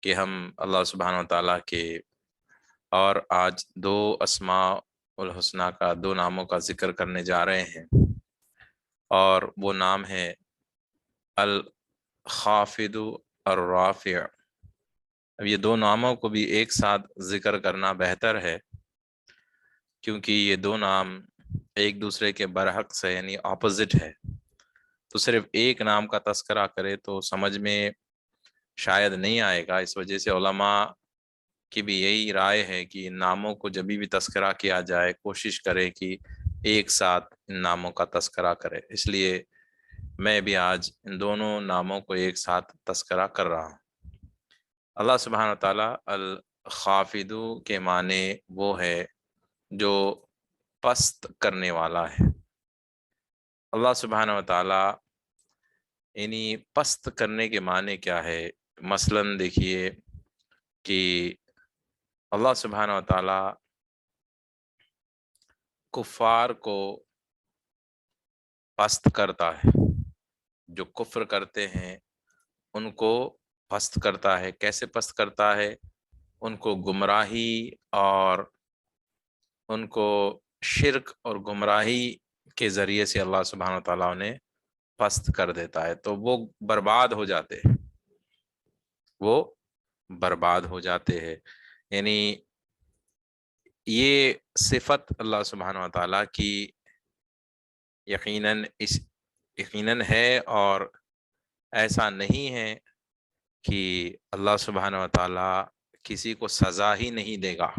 کہ ہم اللہ سبحانہ و تعالیٰ کے اور آج دو اسماء الحسنہ کا، دو ناموں کا ذکر کرنے جا رہے ہیں، اور وہ نام ہے الخافض الرافع۔ اب یہ دو ناموں کو بھی ایک ساتھ ذکر کرنا بہتر ہے، کیونکہ یہ دو نام ایک دوسرے کے برعکس سے یعنی اپوزٹ ہے، تو صرف ایک نام کا تذکرہ کرے تو سمجھ میں شاید نہیں آئے گا۔ اس وجہ سے علماء کی بھی یہی رائے ہے کہ ان ناموں کو جب بھی تذکرہ کیا جائے کوشش کرے کہ ایک ساتھ ان ناموں کا تذکرہ کرے۔ اس لیے میں بھی آج ان دونوں ناموں کو ایک ساتھ تذکرہ کر رہا ہوں۔ اللہ سبحانہ و تعالیٰ الخافض کے معنی وہ ہے جو پست کرنے والا ہے۔ اللہ سبحانہ و تعالیٰ یعنی پست کرنے کے معنی کیا ہے؟ مثلاً دیکھیے کہ اللہ سبحانہ و تعالیٰ کفار کو پست کرتا ہے، جو کفر کرتے ہیں ان کو پست کرتا ہے۔ کیسے پست کرتا ہے؟ ان کو گمراہی اور ان کو شرک اور گمراہی کے ذریعے سے اللہ سبحانہ و تعالیٰ انہیں پست کر دیتا ہے، تو وہ برباد ہو جاتے ہیں، وہ برباد ہو جاتے ہیں۔ یعنی یہ صفت اللہ سبحانہ و تعالیٰ کی یقیناً ہے، اور ایسا نہیں ہے کہ اللہ سبحانہ و تعالیٰ کسی کو سزا ہی نہیں دے گا۔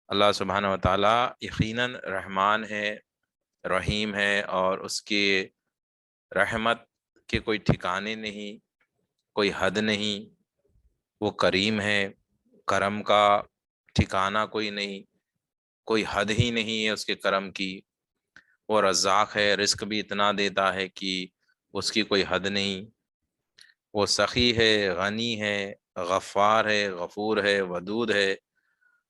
اللہ سبحانہ و تعالیٰ یقیناً رحمان ہے، رحیم ہے، اور اس کے رحمت کے کوئی ٹھکانے نہیں، کوئی حد نہیں۔ وہ کریم ہے، کرم کا ٹھکانہ کوئی نہیں، کوئی حد ہی نہیں ہے اس کے کرم کی۔ وہ رزاق ہے، رزق بھی اتنا دیتا ہے کہ اس کی کوئی حد نہیں۔ وہ سخی ہے، غنی ہے، غفار ہے، غفور ہے، ودود ہے۔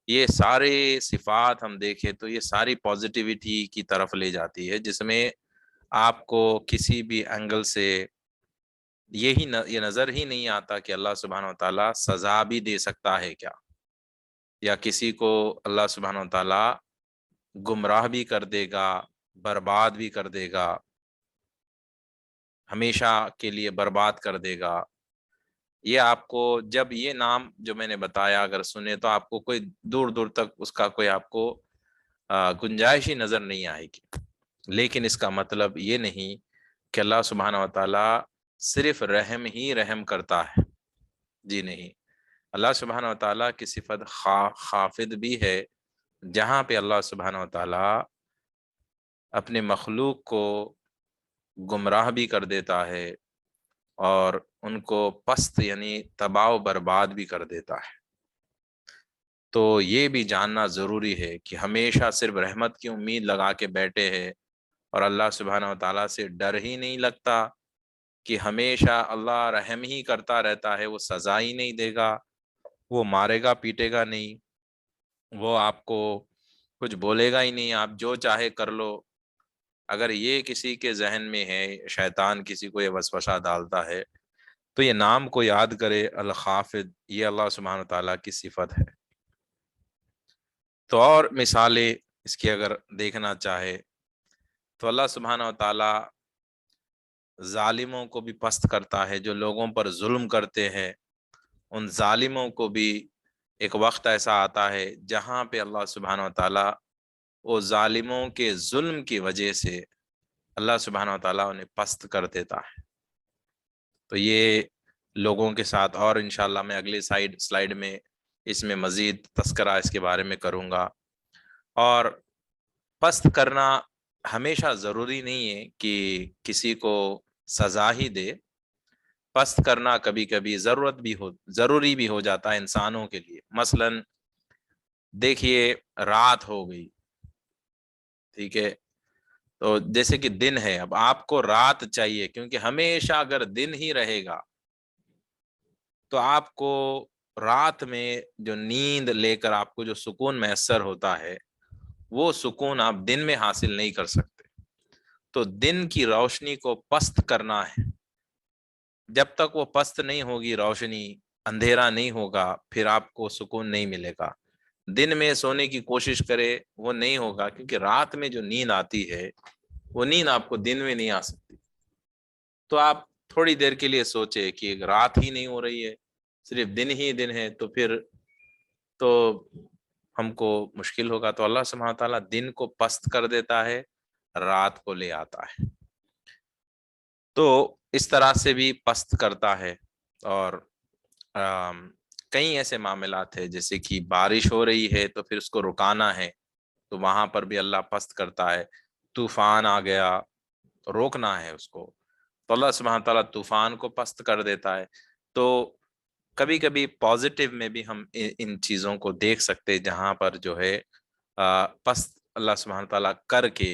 یہ سارے صفات ہم دیکھیں تو یہ ساری پازیٹیوٹی کی طرف لے جاتی ہے، جس میں آپ کو کسی بھی اینگل سے یہ نظر ہی نہیں آتا کہ اللہ سبحانہ و تعالیٰ سزا بھی دے سکتا ہے کیا، یا کسی کو اللہ سبحانہ و تعالیٰ گمراہ بھی کر دے گا، برباد بھی کر دے گا، ہمیشہ کے لیے برباد کر دے گا۔ یہ آپ کو جب یہ نام جو میں نے بتایا اگر سنے تو آپ کو کوئی دور دور تک اس کا کوئی آپ کو گنجائش ہی نظر نہیں آئے گی، لیکن اس کا مطلب یہ نہیں کہ اللہ سبحانہ و تعالیٰ صرف رحم ہی رحم کرتا ہے، جی نہیں۔ اللہ سبحانہ و تعالیٰ کی صفت خافض بھی ہے، جہاں پہ اللہ سبحانہ و تعالیٰ اپنے مخلوق کو گمراہ بھی کر دیتا ہے اور ان کو پست یعنی تباہ و برباد بھی کر دیتا ہے۔ تو یہ بھی جاننا ضروری ہے کہ ہمیشہ صرف رحمت کی امید لگا کے بیٹھے ہیں اور اللہ سبحانہ و تعالیٰ سے ڈر ہی نہیں لگتا کہ ہمیشہ اللہ رحم ہی کرتا رہتا ہے، وہ سزا ہی نہیں دے گا، وہ مارے گا پیٹے گا نہیں، وہ آپ کو کچھ بولے گا ہی نہیں، آپ جو چاہے کر لو۔ اگر یہ کسی کے ذہن میں ہے، شیطان کسی کو یہ وسوسہ ڈالتا ہے، تو یہ نام کو یاد کرے، الخافض، یہ اللہ سبحانہ تعالیٰ کی صفت ہے۔ تو اور مثالیں اس کی اگر دیکھنا چاہے تو اللہ سبحانہ و تعالیٰ ظالموں کو بھی پست کرتا ہے، جو لوگوں پر ظلم کرتے ہیں ان ظالموں کو بھی ایک وقت ایسا آتا ہے جہاں پہ اللہ سبحانہ و تعالیٰ وہ ظالموں کے ظلم کی وجہ سے اللہ سبحانہ و تعالیٰ انہیں پست کر دیتا ہے۔ تو یہ لوگوں کے ساتھ، اور انشاءاللہ میں اگلی سلائیڈ میں اس میں مزید تذکرہ اس کے بارے میں کروں گا۔ اور پست کرنا ہمیشہ ضروری نہیں ہے کہ کسی کو سزا ہی دے، پست کرنا کبھی کبھی ضروری بھی ہو جاتا ہے انسانوں کے لیے۔ مثلا دیکھیے رات ہو گئی، ٹھیک ہے، تو جیسے کہ دن ہے، اب آپ کو رات چاہیے، کیونکہ ہمیشہ اگر دن ہی رہے گا تو آپ کو رات میں جو نیند لے کر آپ کو جو سکون میسر ہوتا ہے وہ سکون آپ دن میں حاصل نہیں کر سکتے۔ تو دن کی روشنی کو پست کرنا ہے، جب تک وہ پست نہیں ہوگی روشنی، اندھیرا نہیں ہوگا، پھر آپ کو سکون نہیں ملے گا۔ دن میں سونے کی کوشش کرے، وہ نہیں ہوگا، کیونکہ رات میں جو نیند آتی ہے وہ نیند آپ کو دن میں نہیں آ سکتی۔ تو آپ تھوڑی دیر کے لیے سوچے کہ رات ہی نہیں ہو رہی ہے، صرف دن ہی دن ہے، تو پھر تو ہم کو مشکل ہوگا۔ تو اللہ سبحانہ تعالیٰ دن کو پست کر دیتا ہے، رات کو لے آتا ہے، تو اس طرح سے بھی پست کرتا ہے۔ اور کئی ایسے معاملات ہیں، جیسے کہ بارش ہو رہی ہے تو پھر اس کو رکانا ہے، تو وہاں پر بھی اللہ پست کرتا ہے۔ طوفان آ گیا تو روکنا ہے اس کو، تو اللہ سبحانہ تعالیٰ طوفان کو پست کر دیتا ہے۔ تو کبھی کبھی پازیٹیو میں بھی ہم ان چیزوں کو دیکھ سکتے، جہاں پر جو ہے پست اللہ سبحانہ تعالیٰ کر کے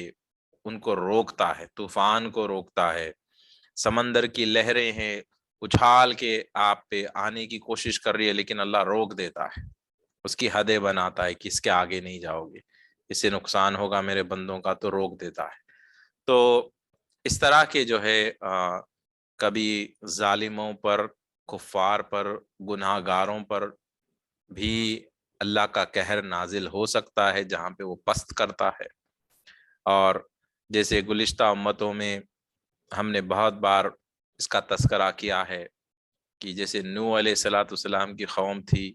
ان کو روکتا ہے، طوفان کو روکتا ہے۔ سمندر کی لہریں ہیں، اچھال کے آپ پہ آنے کی کوشش کر رہی ہے، لیکن اللہ روک دیتا ہے، اس کی حدیں بناتا ہے کہ اس کے آگے نہیں جاؤ گے، اس سے نقصان ہوگا میرے بندوں کا، تو روک دیتا ہے۔ تو اس طرح کے جو ہے کبھی ظالموں پر، کفار پر، گناہ گاروں پر بھی اللہ کا قہر نازل ہو سکتا ہے، جہاں پہ وہ پست کرتا ہے۔ اور جیسے گزشتہ امتوں میں ہم نے بہت بار اس کا تذکرہ کیا ہے، کہ جیسے نوح علیہ السلام کی قوم تھی،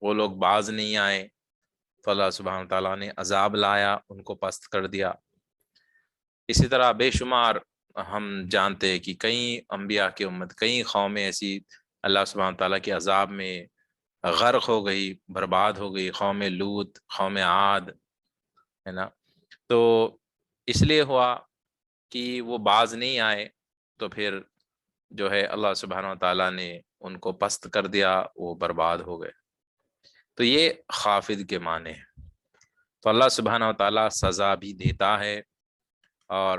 وہ لوگ باز نہیں آئے، تو اللہ سبحانہ تعالیٰ نے عذاب لایا، ان کو پست کر دیا۔ اسی طرح بے شمار ہم جانتے ہیں کہ کئی انبیاء کی امت، کئی قومیں ایسی اللہ سبحانہ تعالیٰ کے عذاب میں غرق ہو گئی، برباد ہو گئی، قوم لوط، قوم عاد، ہے نا۔ تو اس لیے ہوا کہ وہ باز نہیں آئے، تو پھر جو ہے اللہ سبحانہ تعالیٰ نے ان کو پست کر دیا، وہ برباد ہو گئے۔ تو یہ خافض کے معنی ہیں۔ تو اللہ سبحانہ تعالیٰ سزا بھی دیتا ہے، اور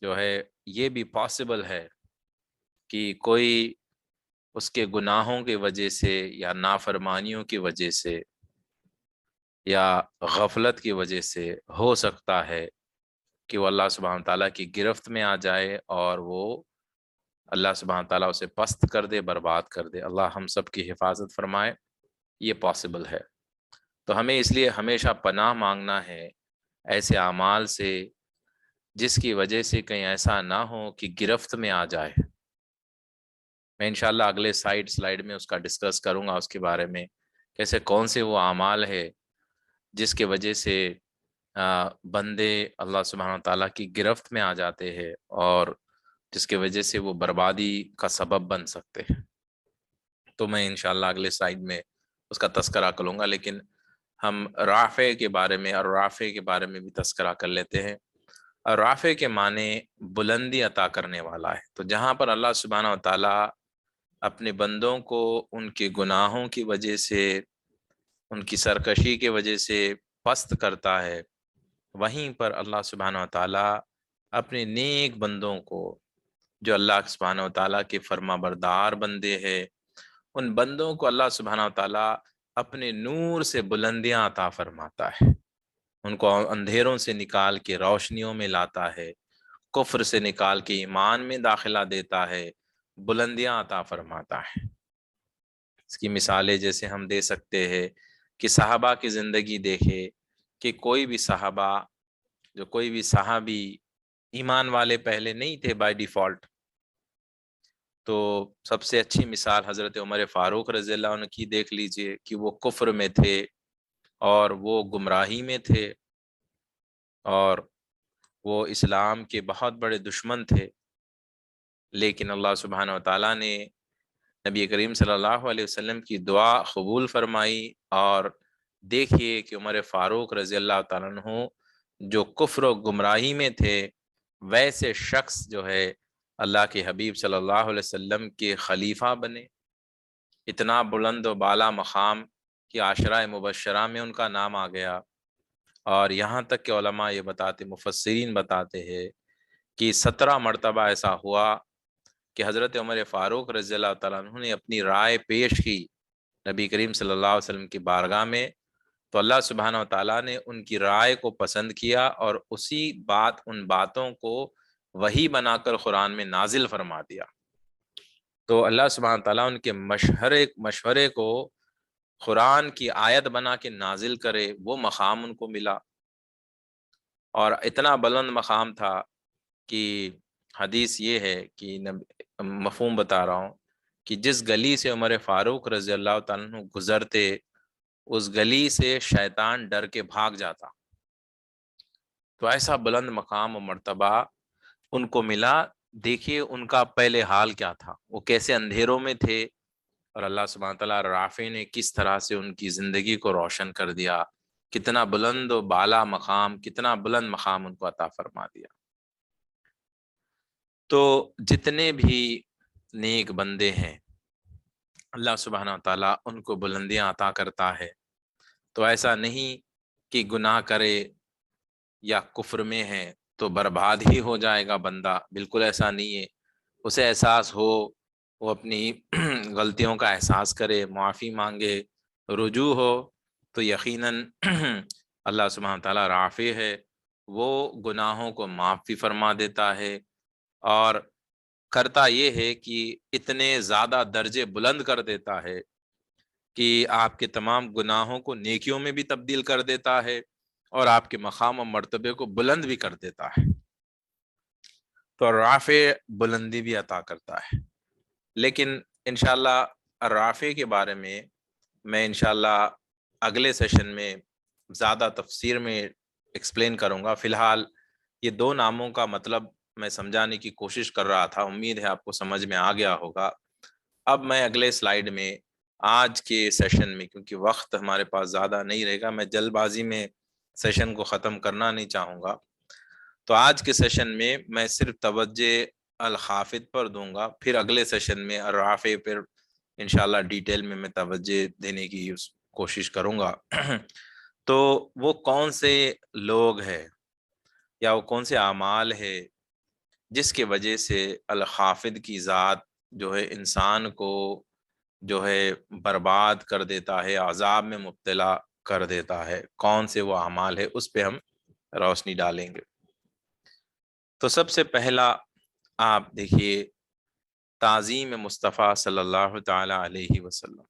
جو ہے یہ بھی پاسبل ہے کہ کوئی اس کے گناہوں کی وجہ سے، یا نافرمانیوں کی وجہ سے، یا غفلت کی وجہ سے ہو سکتا ہے کہ وہ اللہ سبحانہ تعالیٰ کی گرفت میں آ جائے، اور وہ اللہ سبحانہ تعالیٰ اسے پست کر دے، برباد کر دے۔ اللہ ہم سب کی حفاظت فرمائے، یہ پاسبل ہے۔ تو ہمیں اس لیے ہمیشہ پناہ مانگنا ہے ایسے اعمال سے جس کی وجہ سے کہیں ایسا نہ ہو کہ گرفت میں آ جائے۔ میں انشاءاللہ اگلے سلائیڈ میں اس کا ڈسکس کروں گا، اس کے بارے میں، کیسے کون سے وہ اعمال ہے جس کی وجہ سے بندے اللہ سبحانہ تعالیٰ کی گرفت میں آ جاتے ہیں، اور جس کی وجہ سے وہ بربادی کا سبب بن سکتے ہیں۔ تو میں انشاءاللہ اگلے سلائیڈ میں اس کا تذکرہ کروں گا، لیکن ہم رافع کے بارے میں، اور رافع کے بارے میں بھی تذکرہ کر لیتے ہیں۔ اور رافع کے معنی بلندی عطا کرنے والا ہے۔ تو جہاں پر اللہ سبحانہ تعالیٰ اپنے بندوں کو ان کے گناہوں کی وجہ سے، ان کی سرکشی کی وجہ سے پست کرتا ہے، وہیں پر اللہ سبحانہ وتعالیٰ اپنے نیک بندوں کو، جو اللہ سبحانہ وتعالیٰ کے فرما بردار بندے ہیں، ان بندوں کو اللہ سبحانہ وتعالیٰ اپنے نور سے بلندیاں عطا فرماتا ہے، ان کو اندھیروں سے نکال کے روشنیوں میں لاتا ہے، کفر سے نکال کے ایمان میں داخلہ دیتا ہے، بلندیاں عطا فرماتا ہے۔ اس کی مثالیں جیسے ہم دے سکتے ہیں کہ صحابہ کی زندگی دیکھے، کہ کوئی بھی صحابی ایمان والے پہلے نہیں تھے بائی ڈیفالٹ۔ تو سب سے اچھی مثال حضرت عمر فاروق رضی اللہ عنہ کی دیکھ لیجئے، کہ وہ کفر میں تھے اور وہ گمراہی میں تھے، اور وہ اسلام کے بہت بڑے دشمن تھے، لیکن اللہ سبحانہ وتعالیٰ نے نبی کریم صلی اللہ علیہ وسلم کی دعا قبول فرمائی، اور دیکھیے کہ عمر فاروق رضی اللہ تعالیٰ عنہ جو کفر و گمراہی میں تھے، ویسے شخص جو ہے اللہ کے حبیب صلی اللہ علیہ وسلم کے خلیفہ بنے، اتنا بلند و بالا مقام کہ عشرہ مبشرہ میں ان کا نام آ گیا۔ اور یہاں تک کہ علماء یہ مفسرین بتاتے ہیں کہ 17 مرتبہ ایسا ہوا کہ حضرت عمر فاروق رضی اللہ تعالیٰ عنہ نے اپنی رائے پیش کی نبی کریم صلی اللہ علیہ وسلم کی بارگاہ میں، تو اللہ سبحانہ وتعالیٰ نے ان کی رائے کو پسند کیا، اور ان باتوں کو وحی بنا کر قرآن میں نازل فرما دیا۔ تو اللہ سبحانہ تعالیٰ ان کے مشورے کو قرآن کی آیت بنا کے نازل کرے، وہ مقام ان کو ملا، اور اتنا بلند مقام تھا کہ حدیث یہ ہے کہ مفہوم بتا رہا ہوں کہ جس گلی سے عمر فاروق رضی اللہ تعالیٰ عنہ گزرتے، اس گلی سے شیطان ڈر کے بھاگ جاتا۔ تو ایسا بلند مقام و مرتبہ ان کو ملا۔ دیکھیے ان کا پہلے حال کیا تھا، وہ کیسے اندھیروں میں تھے، اور اللہ سبحانہ تعالیٰ رافع نے کس طرح سے ان کی زندگی کو روشن کر دیا، کتنا بلند و بالا مقام، کتنا بلند مقام ان کو عطا فرما دیا۔ تو جتنے بھی نیک بندے ہیں اللہ سبحانہ تعالیٰ ان کو بلندیاں عطا کرتا ہے۔ تو ایسا نہیں کہ گناہ کرے یا کفر میں ہے تو برباد ہی ہو جائے گا بندہ، بالکل ایسا نہیں ہے۔ اسے احساس ہو، وہ اپنی غلطیوں کا احساس کرے، معافی مانگے، رجوع ہو، تو یقیناً اللہ سبحانہ تعالیٰ رافع ہے، وہ گناہوں کو معاف بھی فرما دیتا ہے، اور کرتا یہ ہے کہ اتنے زیادہ درجے بلند کر دیتا ہے کہ آپ کے تمام گناہوں کو نیکیوں میں بھی تبدیل کر دیتا ہے، اور آپ کے مقام و مرتبے کو بلند بھی کر دیتا ہے۔ تو رافع بلندی بھی عطا کرتا ہے۔ لیکن انشاءاللہ رافع کے بارے میں میں انشاءاللہ اگلے سیشن میں زیادہ تفسیر میں ایکسپلین کروں گا۔ فی الحال یہ دو ناموں کا مطلب میں سمجھانے کی کوشش کر رہا تھا، امید ہے آپ کو سمجھ میں آ گیا ہوگا۔ اب میں اگلے سلائیڈ میں آج کے سیشن میں، کیونکہ وقت ہمارے پاس زیادہ نہیں رہے گا، میں جلد بازی میں سیشن کو ختم کرنا نہیں چاہوں گا، تو آج کے سیشن میں میں صرف توجہ الخافض پر دوں گا، پھر اگلے سیشن میں الرافع پر انشاءاللہ ڈیٹیل میں توجہ دینے کی کوشش کروں گا۔ تو وہ کون سے لوگ ہیں یا وہ کون سے اعمال ہے جس کے وجہ سے الخافض کی ذات جو ہے انسان کو جو ہے برباد کر دیتا ہے، عذاب میں مبتلا کر دیتا ہے، کون سے وہ اعمال ہے، اس پہ ہم روشنی ڈالیں گے۔ تو سب سے پہلا آپ دیکھیے تعظیم مصطفیٰ صلی اللہ تعالی علیہ وسلم۔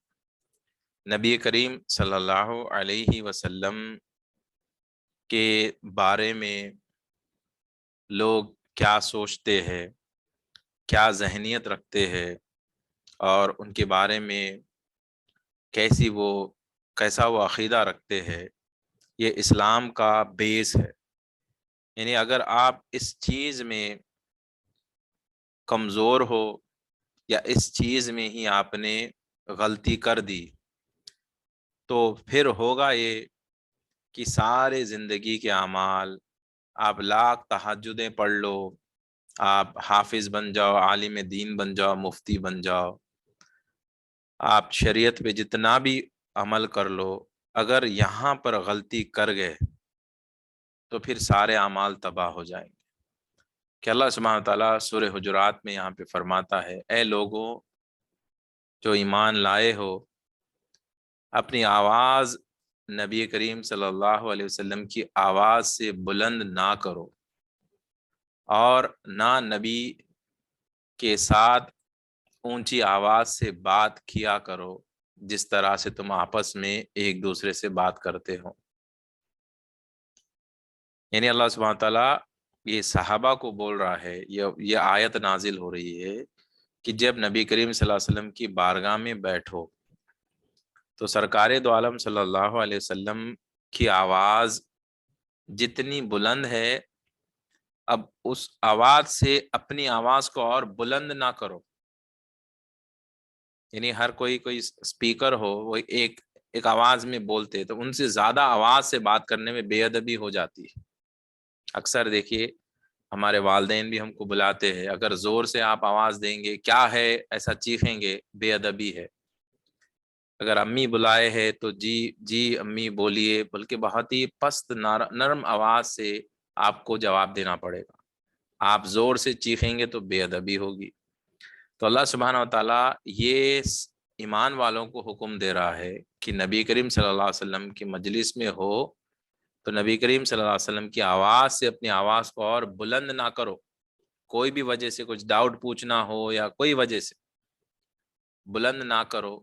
نبی کریم صلی اللہ علیہ وسلم کے بارے میں لوگ کیا سوچتے ہیں، کیا ذہنیت رکھتے ہیں، اور ان کے بارے میں کیسا وہ عقیدہ رکھتے ہیں، یہ اسلام کا بیس ہے۔ یعنی اگر آپ اس چیز میں کمزور ہو یا اس چیز میں ہی آپ نے غلطی کر دی، تو پھر ہوگا یہ کہ سارے زندگی کے اعمال، آپ لاکھ تہجدیں پڑھ لو، آپ حافظ بن جاؤ، عالم دین بن جاؤ، مفتی بن جاؤ، آپ شریعت پہ جتنا بھی عمل کر لو، اگر یہاں پر غلطی کر گئے تو پھر سارے اعمال تباہ ہو جائیں گے۔ کہ اللہ سبحانہ تعالیٰ سورہ حجرات میں یہاں پہ فرماتا ہے، اے لوگوں جو ایمان لائے ہو، اپنی آواز نبی کریم صلی اللہ علیہ وسلم کی آواز سے بلند نہ کرو، اور نہ نبی کے ساتھ اونچی آواز سے بات کیا کرو جس طرح سے تم آپس میں ایک دوسرے سے بات کرتے ہو۔ یعنی اللہ سبحانہ تعالیٰ یہ صحابہ کو بول رہا ہے، یہ آیت نازل ہو رہی ہے کہ جب نبی کریم صلی اللہ علیہ وسلم کی بارگاہ میں بیٹھو تو سرکار دو عالم صلی اللہ علیہ وسلم کی آواز جتنی بلند ہے، اب اس آواز سے اپنی آواز کو اور بلند نہ کرو۔ یعنی ہر کوئی اسپیکر ہو، وہ ایک آواز میں بولتے تو ان سے زیادہ آواز سے بات کرنے میں بے ادبی ہو جاتی ہے۔ اکثر دیکھیے ہمارے والدین بھی ہم کو بلاتے ہیں، اگر زور سے آپ آواز دیں گے، کیا ہے ایسا چیخیں گے، بے ادبی ہے۔ اگر امی بلائے ہے تو جی جی امی بولیے، بلکہ بہت ہی پست نرم آواز سے آپ کو جواب دینا پڑے گا۔ آپ زور سے چیخیں گے تو بے ادبی ہوگی۔ تو اللہ سبحانہ و تعالیٰ یہ ایمان والوں کو حکم دے رہا ہے کہ نبی کریم صلی اللہ علیہ وسلم کی مجلس میں ہو تو نبی کریم صلی اللہ علیہ وسلم کی آواز سے اپنی آواز کو اور بلند نہ کرو۔ کوئی بھی وجہ سے کچھ ڈاؤٹ پوچھنا ہو یا کوئی وجہ سے بلند نہ کرو،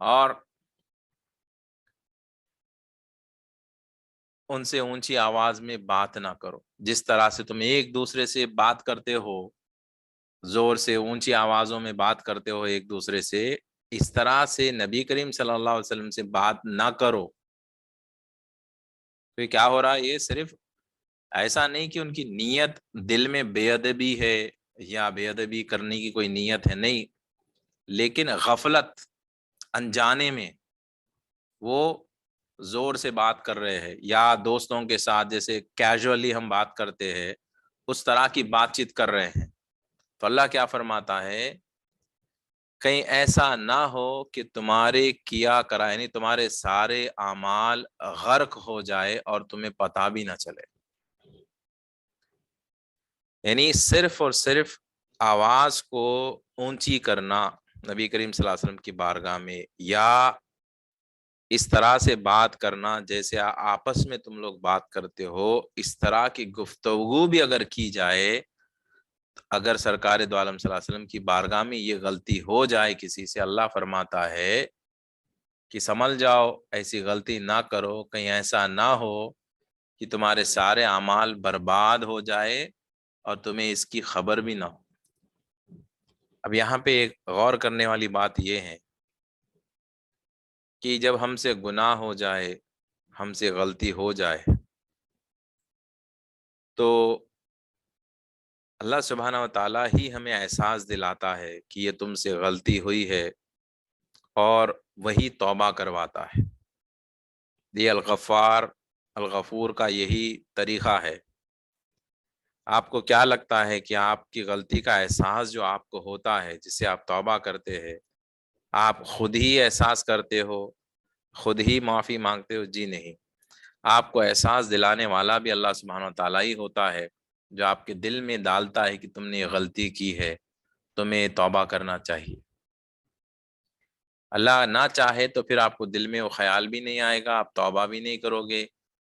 اور ان سے اونچی آواز میں بات نہ کرو۔ جس طرح سے تم ایک دوسرے سے بات کرتے ہو، زور سے اونچی آوازوں میں بات کرتے ہو ایک دوسرے سے، اس طرح سے نبی کریم صلی اللہ علیہ وسلم سے بات نہ کرو۔ تو یہ کیا ہو رہا ہے؟ یہ صرف ایسا نہیں کہ ان کی نیت دل میں بے ادبی ہے یا بے ادبی کرنے کی کوئی نیت ہے، نہیں، لیکن غفلت، انجانے میں وہ زور سے بات کر رہے ہیں، یا دوستوں کے ساتھ جیسے کیجولی ہم بات کرتے ہیں اس طرح کی بات چیت کر رہے ہیں۔ تو اللہ کیا فرماتا ہے، کہیں ایسا نہ ہو کہ تمہارے کیا کرا، یعنی تمہارے سارے اعمال غرق ہو جائے اور تمہیں پتہ بھی نہ چلے۔ یعنی صرف اور صرف آواز کو اونچی کرنا نبی کریم صلی اللہ علیہ وسلم کی بارگاہ میں، یا اس طرح سے بات کرنا جیسے آپس میں تم لوگ بات کرتے ہو، اس طرح کی گفتگو بھی اگر کی جائے، اگر سرکار دو عالم صلی اللہ علیہ وسلم کی بارگاہ میں یہ غلطی ہو جائے کسی سے، اللہ فرماتا ہے کہ سمجھ جاؤ ایسی غلطی نہ کرو، کہیں ایسا نہ ہو کہ تمہارے سارے اعمال برباد ہو جائے اور تمہیں اس کی خبر بھی نہ ہو۔ اب یہاں پہ ایک غور کرنے والی بات یہ ہے کہ جب ہم سے گناہ ہو جائے، ہم سے غلطی ہو جائے، تو اللہ سبحانہ و تعالیٰ ہی ہمیں احساس دلاتا ہے کہ یہ تم سے غلطی ہوئی ہے، اور وہی توبہ کرواتا ہے۔ یہ الغفار الغفور کا یہی طریقہ ہے۔ آپ کو کیا لگتا ہے کہ آپ کی غلطی کا احساس جو آپ کو ہوتا ہے، جس سے آپ توبہ کرتے ہیں، آپ خود ہی احساس کرتے ہو، خود ہی معافی مانگتے ہو؟ جی نہیں، آپ کو احساس دلانے والا بھی اللہ سبحانہ و تعالیٰ ہی ہوتا ہے، جو آپ کے دل میں ڈالتا ہے کہ تم نے یہ غلطی کی ہے، تمہیں توبہ کرنا چاہیے۔ اللہ نہ چاہے تو پھر آپ کو دل میں وہ خیال بھی نہیں آئے گا، آپ توبہ بھی نہیں کرو گے،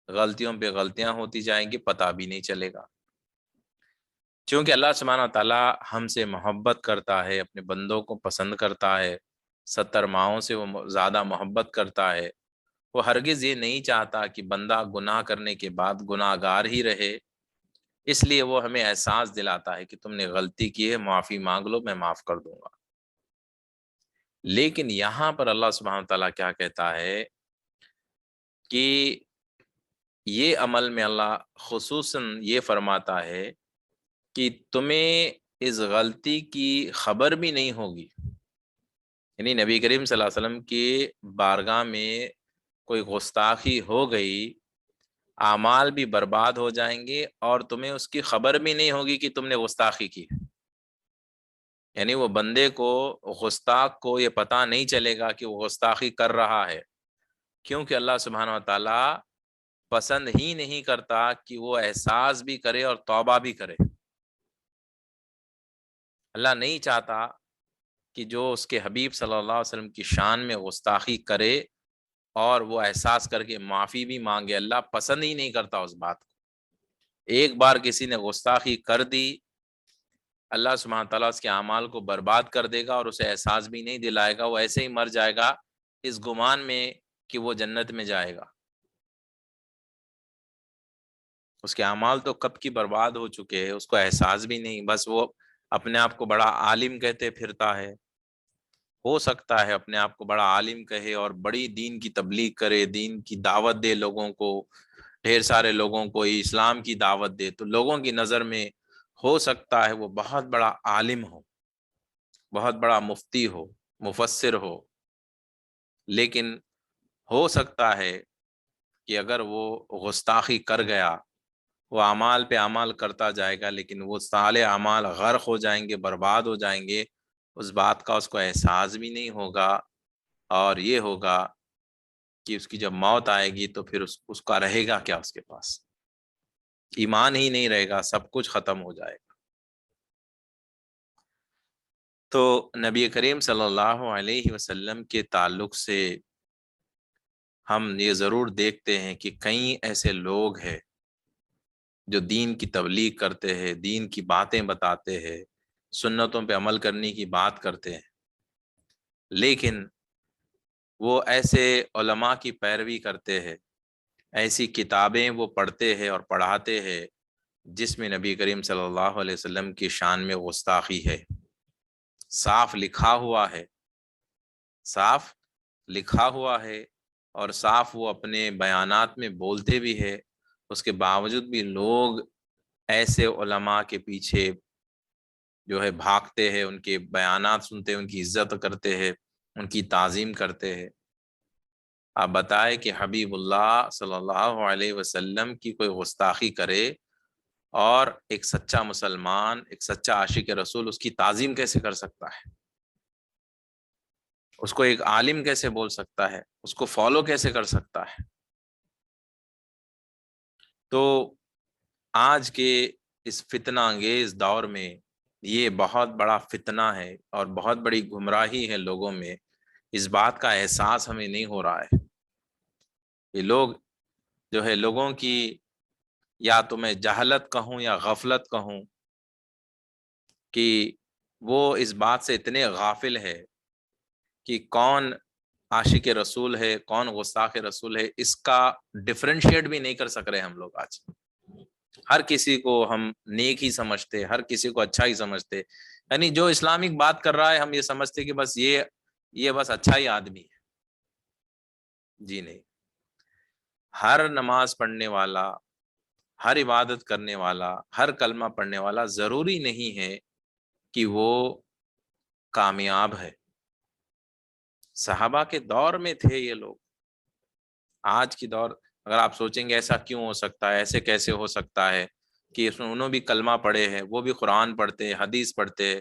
غلطیوں پہ غلطیاں ہوتی جائیں گی، پتہ بھی نہیں چلے گا۔ چونکہ اللہ سبحانہ تعالیٰ ہم سے محبت کرتا ہے، اپنے بندوں کو پسند کرتا ہے، 70 ماہوں سے وہ زیادہ محبت کرتا ہے۔ وہ ہرگز یہ نہیں چاہتا کہ بندہ گناہ کرنے کے بعد گناہ گار ہی رہے، اس لیے وہ ہمیں احساس دلاتا ہے کہ تم نے غلطی کی ہے، معافی مانگ لو، میں معاف کر دوں گا۔ لیکن یہاں پر اللہ سبحانہ تعالیٰ کیا کہتا ہے کہ یہ عمل میں اللہ خصوصاً یہ فرماتا ہے کہ تمہیں اس غلطی کی خبر بھی نہیں ہوگی۔ یعنی نبی کریم صلی اللہ علیہ وسلم کی بارگاہ میں کوئی گستاخی ہو گئی، اعمال بھی برباد ہو جائیں گے، اور تمہیں اس کی خبر بھی نہیں ہوگی کہ تم نے گستاخی کی۔ یعنی وہ بندے کو، گستاخ کو یہ پتہ نہیں چلے گا کہ وہ گستاخی کر رہا ہے، کیونکہ اللہ سبحانہ و تعالیٰ پسند ہی نہیں کرتا کہ وہ احساس بھی کرے اور توبہ بھی کرے۔ اللہ نہیں چاہتا کہ جو اس کے حبیب صلی اللہ علیہ وسلم کی شان میں گستاخی کرے اور وہ احساس کر کے معافی بھی مانگے، اللہ پسند ہی نہیں کرتا اس بات کو۔ ایک بار کسی نے گستاخی کر دی، اللہ سبحانہ تعالیٰ اس کے اعمال کو برباد کر دے گا اور اسے احساس بھی نہیں دلائے گا، وہ ایسے ہی مر جائے گا اس گمان میں کہ وہ جنت میں جائے گا۔ اس کے اعمال تو کب کی برباد ہو چکے ہیں، اس کو احساس بھی نہیں، بس وہ اپنے آپ کو بڑا عالم کہتے پھرتا ہے۔ ہو سکتا ہے اپنے آپ کو بڑا عالم کہے اور بڑی دین کی تبلیغ کرے، دین کی دعوت دے، لوگوں کو، ڈھیر سارے لوگوں کو اسلام کی دعوت دے، تو لوگوں کی نظر میں ہو سکتا ہے وہ بہت بڑا عالم ہو، بہت بڑا مفتی ہو، مفسر ہو، لیکن ہو سکتا ہے کہ اگر وہ گستاخی کر گیا، وہ اعمال پہ اعمال کرتا جائے گا، لیکن وہ سارے اعمال غرق ہو جائیں گے، برباد ہو جائیں گے، اس بات کا اس کو احساس بھی نہیں ہوگا، اور یہ ہوگا کہ اس کی جب موت آئے گی تو پھر اس کا رہے گا کیا؟ اس کے پاس ایمان ہی نہیں رہے گا، سب کچھ ختم ہو جائے گا۔ تو نبی کریم صلی اللہ علیہ وسلم کے تعلق سے ہم یہ ضرور دیکھتے ہیں کہ کئی ایسے لوگ ہیں جو دین کی تبلیغ کرتے ہیں، دین کی باتیں بتاتے ہیں، سنتوں پہ عمل کرنے کی بات کرتے ہیں، لیکن وہ ایسے علماء کی پیروی کرتے ہیں، ایسی کتابیں وہ پڑھتے ہیں اور پڑھاتے ہیں جس میں نبی کریم صلی اللہ علیہ وسلم کی شان میں گستاخی ہے، صاف لکھا ہوا ہے، صاف لکھا ہوا ہے، اور صاف وہ اپنے بیانات میں بولتے بھی ہے۔ اس کے باوجود بھی لوگ ایسے علماء کے پیچھے جو ہے بھاگتے ہیں، ان کے بیانات سنتے ہیں، ان کی عزت کرتے ہیں، ان کی تعظیم کرتے ہیں۔ آپ بتائیں کہ حبیب اللہ صلی اللہ علیہ وسلم کی کوئی گستاخی کرے اور ایک سچا مسلمان، ایک سچا عاشق رسول اس کی تعظیم کیسے کر سکتا ہے؟ اس کو ایک عالم کیسے بول سکتا ہے؟ اس کو فالو کیسے کر سکتا ہے؟ تو آج کے اس فتنہ انگیز دور میں یہ بہت بڑا فتنہ ہے اور بہت بڑی گمراہی ہے لوگوں میں، اس بات کا احساس ہمیں نہیں ہو رہا ہے۔ یہ لوگ جو ہے لوگوں کی، یا تو میں جہالت کہوں یا غفلت کہوں، کہ وہ اس بات سے اتنے غافل ہے کہ کون عاشق رسول ہے، کون گستاخ رسول ہے، اس کا ڈفرینشیٹ بھی نہیں کر سک رہے ہم لوگ آج۔ ہر کسی کو ہم نیک ہی سمجھتے، ہر کسی کو اچھا ہی سمجھتے، یعنی جو اسلامک بات کر رہا ہے ہم یہ سمجھتے کہ بس یہ بس اچھا ہی آدمی ہے۔ جی نہیں، ہر نماز پڑھنے والا، ہر عبادت کرنے والا، ہر کلمہ پڑھنے والا ضروری نہیں ہے کہ وہ کامیاب ہے۔ صحابہ کے دور میں تھے یہ لوگ، آج کی دور اگر آپ سوچیں گے ایسا کیوں ہو سکتا ہے، ایسے کیسے ہو سکتا ہے کہ انہوں بھی کلمہ پڑھے ہیں، وہ بھی قرآن پڑھتے، حدیث پڑھتے،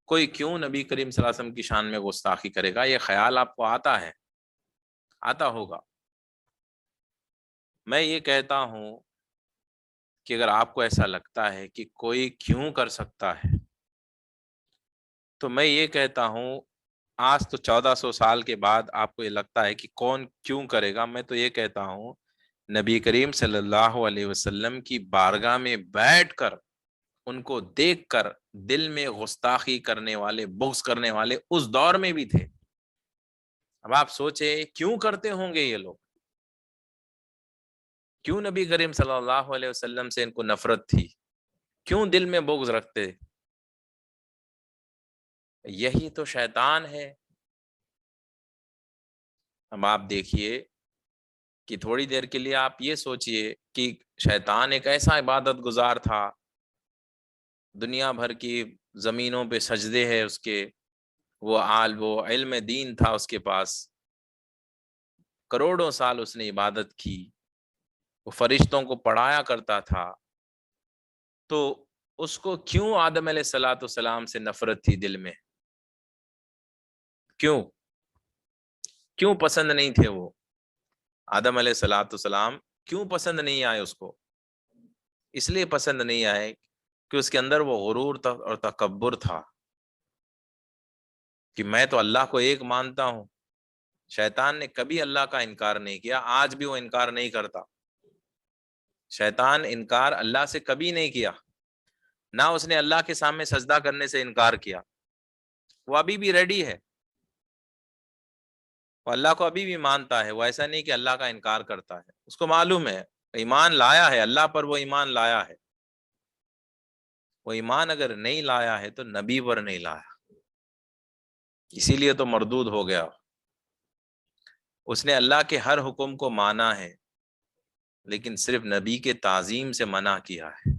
کوئی کیوں نبی کریم صلی اللہ علیہ وسلم کی شان میں گستاخی کرے گا؟ یہ خیال آپ کو آتا ہے، آتا ہوگا۔ میں یہ کہتا ہوں کہ اگر آپ کو ایسا لگتا ہے کہ کوئی کیوں کر سکتا ہے، تو میں یہ کہتا ہوں آج تو 1400 سال کے بعد آپ کو یہ لگتا ہے کہ کون کیوں کرے گا، میں تو یہ کہتا ہوں نبی کریم صلی اللہ علیہ وسلم کی بارگاہ میں بیٹھ کر، ان کو دیکھ کر دل میں گستاخی کرنے والے، بغض کرنے والے اس دور میں بھی تھے۔ اب آپ سوچیں کیوں کرتے ہوں گے یہ لوگ؟ کیوں نبی کریم صلی اللہ علیہ وسلم سے ان کو نفرت تھی؟ کیوں دل میں بغض رکھتے؟ یہی تو شیطان ہے۔ اب آپ دیکھیے کہ تھوڑی دیر کے لیے آپ یہ سوچئے کہ شیطان ایک ایسا عبادت گزار تھا، دنیا بھر کی زمینوں پہ سجدے ہیں اس کے، وہ علم دین تھا اس کے پاس، کروڑوں سال اس نے عبادت کی، وہ فرشتوں کو پڑھایا کرتا تھا، تو اس کو کیوں آدم علیہ الصلوۃ والسلام سے نفرت تھی دل میں؟ کیوں پسند نہیں تھے وہ؟ آدم علیہ الصلوۃ والسلام کیوں پسند نہیں آئے اس کو؟ اس لیے پسند نہیں آئے کہ اس کے اندر وہ غرور تھا اور تکبر تھا کہ میں تو اللہ کو ایک مانتا ہوں۔ شیطان نے کبھی اللہ کا انکار نہیں کیا، آج بھی وہ انکار نہیں کرتا۔ شیطان انکار اللہ سے کبھی نہیں کیا، نہ اس نے اللہ کے سامنے سجدہ کرنے سے انکار کیا، وہ ابھی بھی ریڈی ہے، وہ اللہ کو ابھی بھی مانتا ہے، وہ ایسا نہیں کہ اللہ کا انکار کرتا ہے، اس کو معلوم ہے ایمان لایا ہے اللہ پر، وہ ایمان لایا ہے۔ وہ ایمان اگر نہیں لایا ہے تو نبی پر نہیں لایا، اسی لیے تو مردود ہو گیا۔ اس نے اللہ کے ہر حکم کو مانا ہے لیکن صرف نبی کے تعظیم سے منع کیا ہے۔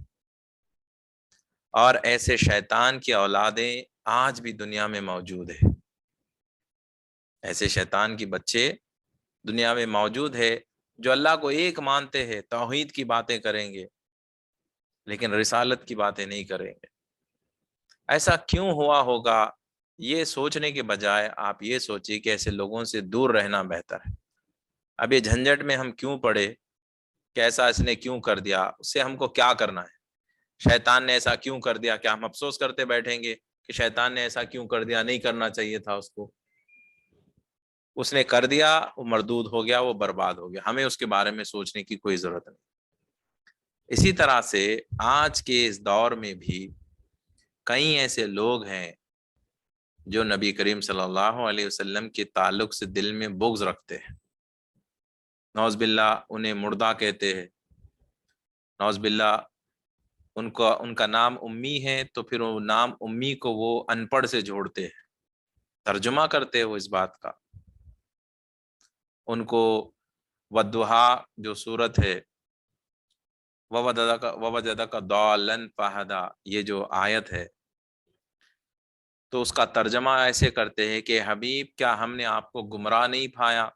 اور ایسے شیطان کی اولادیں آج بھی دنیا میں موجود ہے، ایسے شیطان کی بچے دنیا میں موجود ہے جو اللہ کو ایک مانتے ہیں، توحید کی باتیں کریں گے لیکن رسالت کی باتیں نہیں کریں گے۔ ایسا کیوں ہوا ہوگا؟ یہ سوچنے کے بجائے آپ یہ سوچیں کہ ایسے لوگوں سے دور رہنا بہتر ہے۔ اب یہ جھنجٹ میں ہم کیوں پڑے کہ ایسا اس نے کیوں کر دیا؟ اس سے ہم کو کیا کرنا ہے؟ شیطان نے ایسا کیوں کر دیا؟ کیا ہم افسوس کرتے بیٹھیں گے کہ شیطان نے ایسا کیوں کر دیا، نہیں کرنا چاہیے تھا اس کو؟ اس نے کر دیا، وہ مردود ہو گیا، وہ برباد ہو گیا، ہمیں اس کے بارے میں سوچنے کی کوئی ضرورت نہیں۔ اسی طرح سے آج کے اس دور میں بھی کئی ایسے لوگ ہیں جو نبی کریم صلی اللہ علیہ وسلم کے تعلق سے دل میں بغض رکھتے ہیں، نعوذ باللہ انہیں مردہ کہتے ہیں، نعوذ باللہ ان کا نام امی ہے تو پھر وہ نام امی کو وہ ان پڑھ سے جوڑتے ہیں، ترجمہ کرتے ہیں وہ اس بات کا۔ ان کو ودھا جو صورت ہے، ووجدک ضالا فہدی، یہ جو آیت ہے، تو اس کا ترجمہ ایسے کرتے ہیں کہ حبیب کیا ہم نے آپ کو گمراہ نہیں پایا؟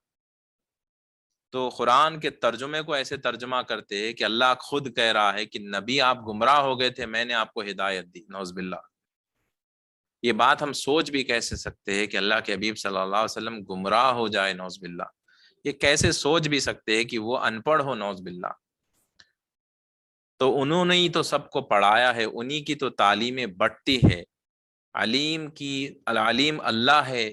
تو قرآن کے ترجمے کو ایسے ترجمہ کرتے ہیں کہ اللہ خود کہہ رہا ہے کہ نبی آپ گمراہ ہو گئے تھے، میں نے آپ کو ہدایت دی، نعوذ باللہ۔ یہ بات ہم سوچ بھی کیسے سکتے ہیں کہ اللہ کے حبیب صلی اللہ علیہ وسلم گمراہ ہو جائے، نعوذ باللہ۔ یہ کیسے سوچ بھی سکتے ہیں کہ وہ ان پڑھ ہو، نعوذ باللہ۔ تو انہوں نے ہی تو سب کو پڑھایا ہے، انہی کی تو تعلیمیں بٹتی ہے۔ العلیم اللہ ہے،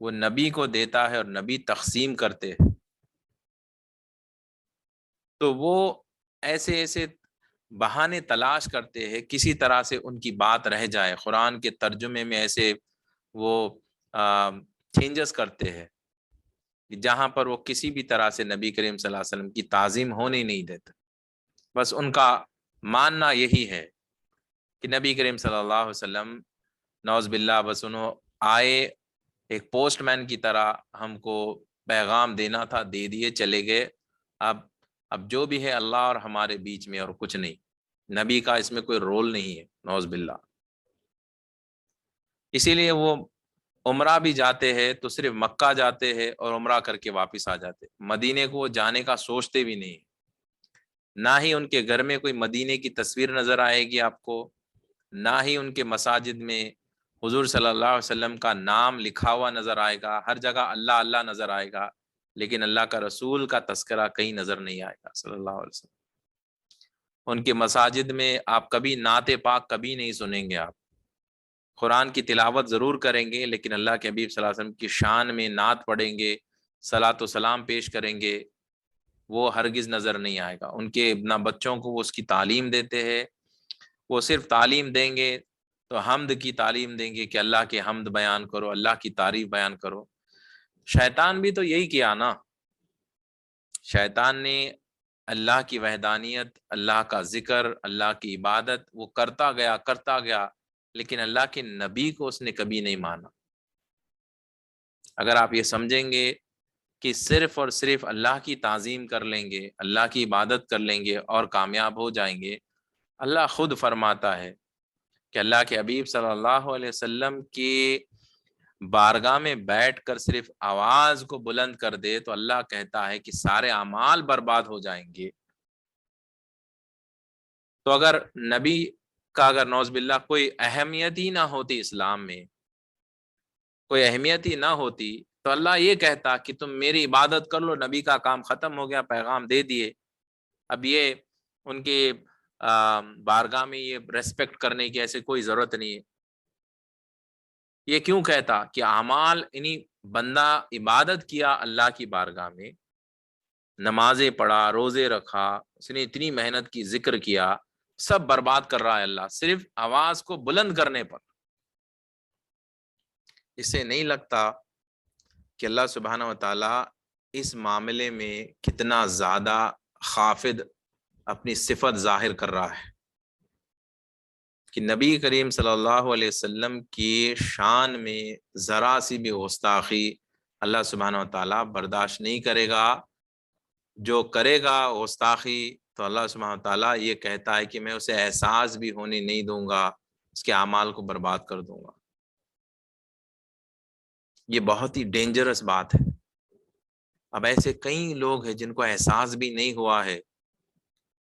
وہ نبی کو دیتا ہے اور نبی تقسیم کرتے ہیں۔ تو وہ ایسے ایسے بہانے تلاش کرتے ہیں کسی طرح سے ان کی بات رہ جائے، قرآن کے ترجمے میں ایسے وہ چینجز کرتے ہیں جہاں پر وہ کسی بھی طرح سے نبی کریم صلی اللہ علیہ وسلم کی تعظیم ہونے نہیں دیتے۔ بس ان کا ماننا یہی ہے کہ نبی کریم صلی اللہ علیہ وسلم، نعوذ باللہ، بس انہوں آئے ایک پوسٹ مین کی طرح، ہم کو پیغام دینا تھا، دے دیے، چلے گئے۔ اب جو بھی ہے اللہ اور ہمارے بیچ میں، اور کچھ نہیں، نبی کا اس میں کوئی رول نہیں ہے، نعوذ باللہ۔ اسی لیے وہ عمرہ بھی جاتے ہیں تو صرف مکہ جاتے ہیں اور عمرہ کر کے واپس آ جاتے، مدینے کو وہ جانے کا سوچتے بھی نہیں، نہ ہی ان کے گھر میں کوئی مدینے کی تصویر نظر آئے گی آپ کو، نہ ہی ان کے مساجد میں حضور صلی اللہ علیہ وسلم کا نام لکھا ہوا نظر آئے گا، ہر جگہ اللہ اللہ نظر آئے گا، لیکن اللہ کا رسول کا تذکرہ کہیں نظر نہیں آئے گا صلی اللہ علیہ وسلم۔ ان کے مساجد میں آپ کبھی نعت پاک کبھی نہیں سنیں گے، آپ قرآن کی تلاوت ضرور کریں گے، لیکن اللہ کے حبیب صلی اللہ علیہ وسلم کی شان میں نعت پڑھیں گے، صلاۃ و سلام پیش کریں گے، وہ ہرگز نظر نہیں آئے گا۔ ان کے نہ بچوں کو وہ اس کی تعلیم دیتے ہیں، وہ صرف تعلیم دیں گے تو حمد کی تعلیم دیں گے کہ اللہ کے حمد بیان کرو، اللہ کی تعریف بیان کرو۔ شیطان بھی تو یہی کیا نا، شیطان نے اللہ کی وحدانیت، اللہ کا ذکر، اللہ کی عبادت وہ کرتا گیا، لیکن اللہ کے نبی کو اس نے کبھی نہیں مانا۔ اگر آپ یہ سمجھیں گے کہ صرف اور صرف اللہ کی تعظیم کر لیں گے، اللہ کی عبادت کر لیں گے اور کامیاب ہو جائیں گے، اللہ خود فرماتا ہے کہ اللہ کے حبیب صلی اللہ علیہ وسلم کی بارگاہ میں بیٹھ کر صرف آواز کو بلند کر دے تو اللہ کہتا ہے کہ سارے اعمال برباد ہو جائیں گے۔ تو اگر نبی کا، اگر نعوذ باللہ کوئی اہمیت ہی نہ ہوتی اسلام میں، کوئی اہمیت ہی نہ ہوتی، تو اللہ یہ کہتا کہ تم میری عبادت کر لو، نبی کا کام ختم ہو گیا، پیغام دے دیے۔ اب یہ ان کے بارگاہ میں یہ ریسپیکٹ کرنے کی ایسے کوئی ضرورت نہیں ہے۔ یہ کیوں کہتا کہ اعمال، یعنی بندہ عبادت کیا اللہ کی بارگاہ میں، نمازیں پڑھا، روزے رکھا، اس نے اتنی محنت کی، ذکر کیا، سب برباد کر رہا ہے اللہ صرف آواز کو بلند کرنے پر۔ اسے نہیں لگتا کہ اللہ سبحانہ و تعالی اس معاملے میں کتنا زیادہ خافض اپنی صفت ظاہر کر رہا ہے کہ نبی کریم صلی اللہ علیہ وسلم کی شان میں ذرا سی بھی گستاخی اللہ سبحانہ و تعالیٰ برداشت نہیں کرے گا۔ جو کرے گا گستاخی تو اللہ سبحانہ و تعالیٰ یہ کہتا ہے کہ میں اسے احساس بھی ہونے نہیں دوں گا، اس کے اعمال کو برباد کر دوں گا۔ یہ بہت ہی ڈینجرس بات ہے۔ اب ایسے کئی لوگ ہیں جن کو احساس بھی نہیں ہوا ہے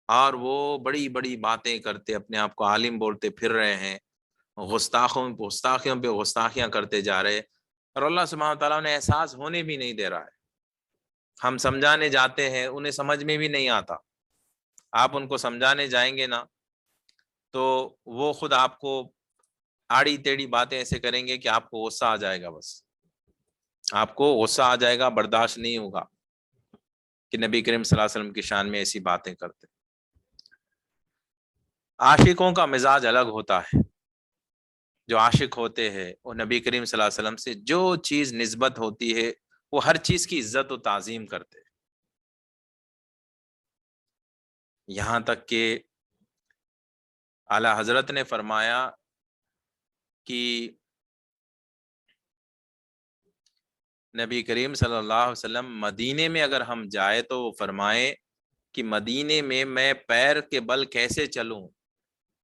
اور وہ بڑی بڑی باتیں کرتے، اپنے آپ کو عالم بولتے پھر رہے ہیں، گستاخیوں پہ گستاخیاں کرتے جا رہے، اور اللہ سبحانہ تعالیٰ نے احساس ہونے بھی نہیں دے رہا ہے۔ ہم سمجھانے جاتے ہیں، انہیں سمجھ میں بھی نہیں آتا۔ آپ ان کو سمجھانے جائیں گے نا تو وہ خود آپ کو آڑی ٹیڑھی باتیں ایسے کریں گے کہ آپ کو غصہ آ جائے گا، بس آپ کو غصہ آ جائے گا، برداشت نہیں ہوگا کہ نبی کریم صلی اللہ علیہ وسلم کی شان میں ایسی باتیں کرتے۔ عاشقوں کا مزاج الگ ہوتا ہے، جو عاشق ہوتے ہیں وہ نبی کریم صلی اللہ علیہ وسلم سے جو چیز نسبت ہوتی ہے وہ ہر چیز کی عزت و تعظیم کرتے ہیں، یہاں تک کہ اعلیٰ حضرت نے فرمایا کہ نبی کریم صلی اللہ علیہ وسلم مدینے میں اگر ہم جائے تو وہ فرمائے کہ مدینے میں میں پیر کے بل کیسے چلوں،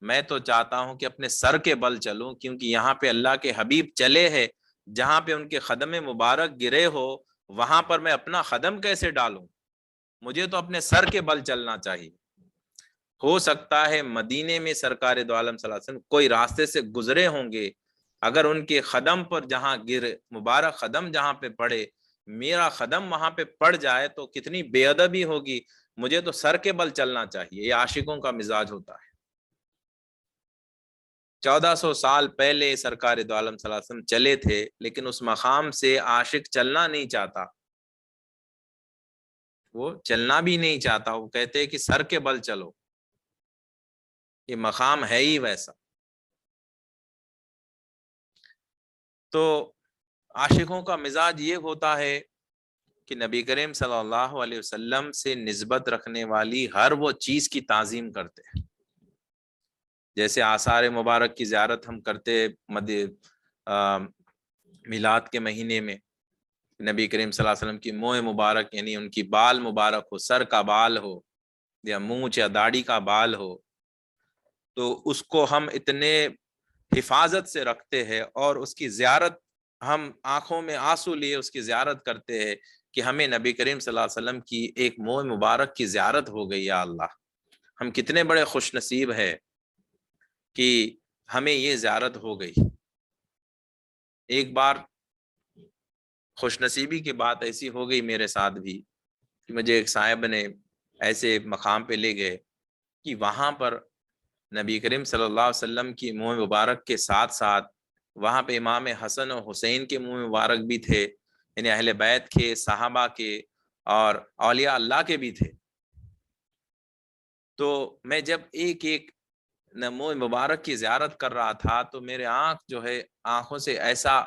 میں تو چاہتا ہوں کہ اپنے سر کے بل چلوں، کیونکہ یہاں پہ اللہ کے حبیب چلے ہیں، جہاں پہ ان کے قدم مبارک گرے ہو وہاں پر میں اپنا قدم کیسے ڈالوں، مجھے تو اپنے سر کے بل چلنا چاہیے۔ ہو سکتا ہے مدینے میں سرکار دو عالم صلی اللہ علیہ وسلم کوئی راستے سے گزرے ہوں گے، اگر ان کے قدم پر جہاں گر مبارک قدم جہاں پہ پڑے میرا قدم وہاں پہ پڑ جائے تو کتنی بے ادبی ہوگی، مجھے تو سر کے بل چلنا چاہیے۔ یہ عاشقوں کا مزاج ہوتا ہے۔ 1400 سال پہلے سرکار دو عالم صلی اللہ علیہ وسلم چلے تھے، لیکن اس مقام سے عاشق چلنا نہیں چاہتا، وہ چلنا بھی نہیں چاہتا، وہ کہتے کہ سر کے بل چلو، یہ مقام ہے ہی ویسا۔ تو عاشقوں کا مزاج یہ ہوتا ہے کہ نبی کریم صلی اللہ علیہ وسلم سے نسبت رکھنے والی ہر وہ چیز کی تعظیم کرتے ہیں، جیسے آثار مبارک کی زیارت ہم کرتے میلاد کے مہینے میں، نبی کریم صلی اللہ علیہ وسلم کی منہ مبارک یعنی ان کی بال مبارک ہو، سر کا بال ہو یا مونچھ یا داڑھی کا بال ہو، تو اس کو ہم اتنے حفاظت سے رکھتے ہیں اور اس کی زیارت ہم آنکھوں میں آنسو لیے اس کی زیارت کرتے ہیں کہ ہمیں نبی کریم صلی اللہ علیہ وسلم کی ایک منہ مبارک کی زیارت ہو گئی۔ یا اللہ، ہم کتنے بڑے خوش نصیب ہے کہ ہمیں یہ زیارت ہو گئی۔ ایک بار خوش نصیبی کی بات ایسی ہو گئی میرے ساتھ بھی کہ مجھے ایک صاحب نے ایسے مقام پہ لے گئے کہ وہاں پر نبی کریم صلی اللہ علیہ وسلم کی منہ مبارک کے ساتھ ساتھ وہاں پہ امام حسن و حسین کے منہ مبارک بھی تھے، یعنی اہل بیت کے، صحابہ کے اور اولیاء اللہ کے بھی تھے۔ تو میں جب ایک ایک منہ مبارک کی زیارت کر رہا تھا تو میرے آنکھ جو ہے آنکھوں سے ایسا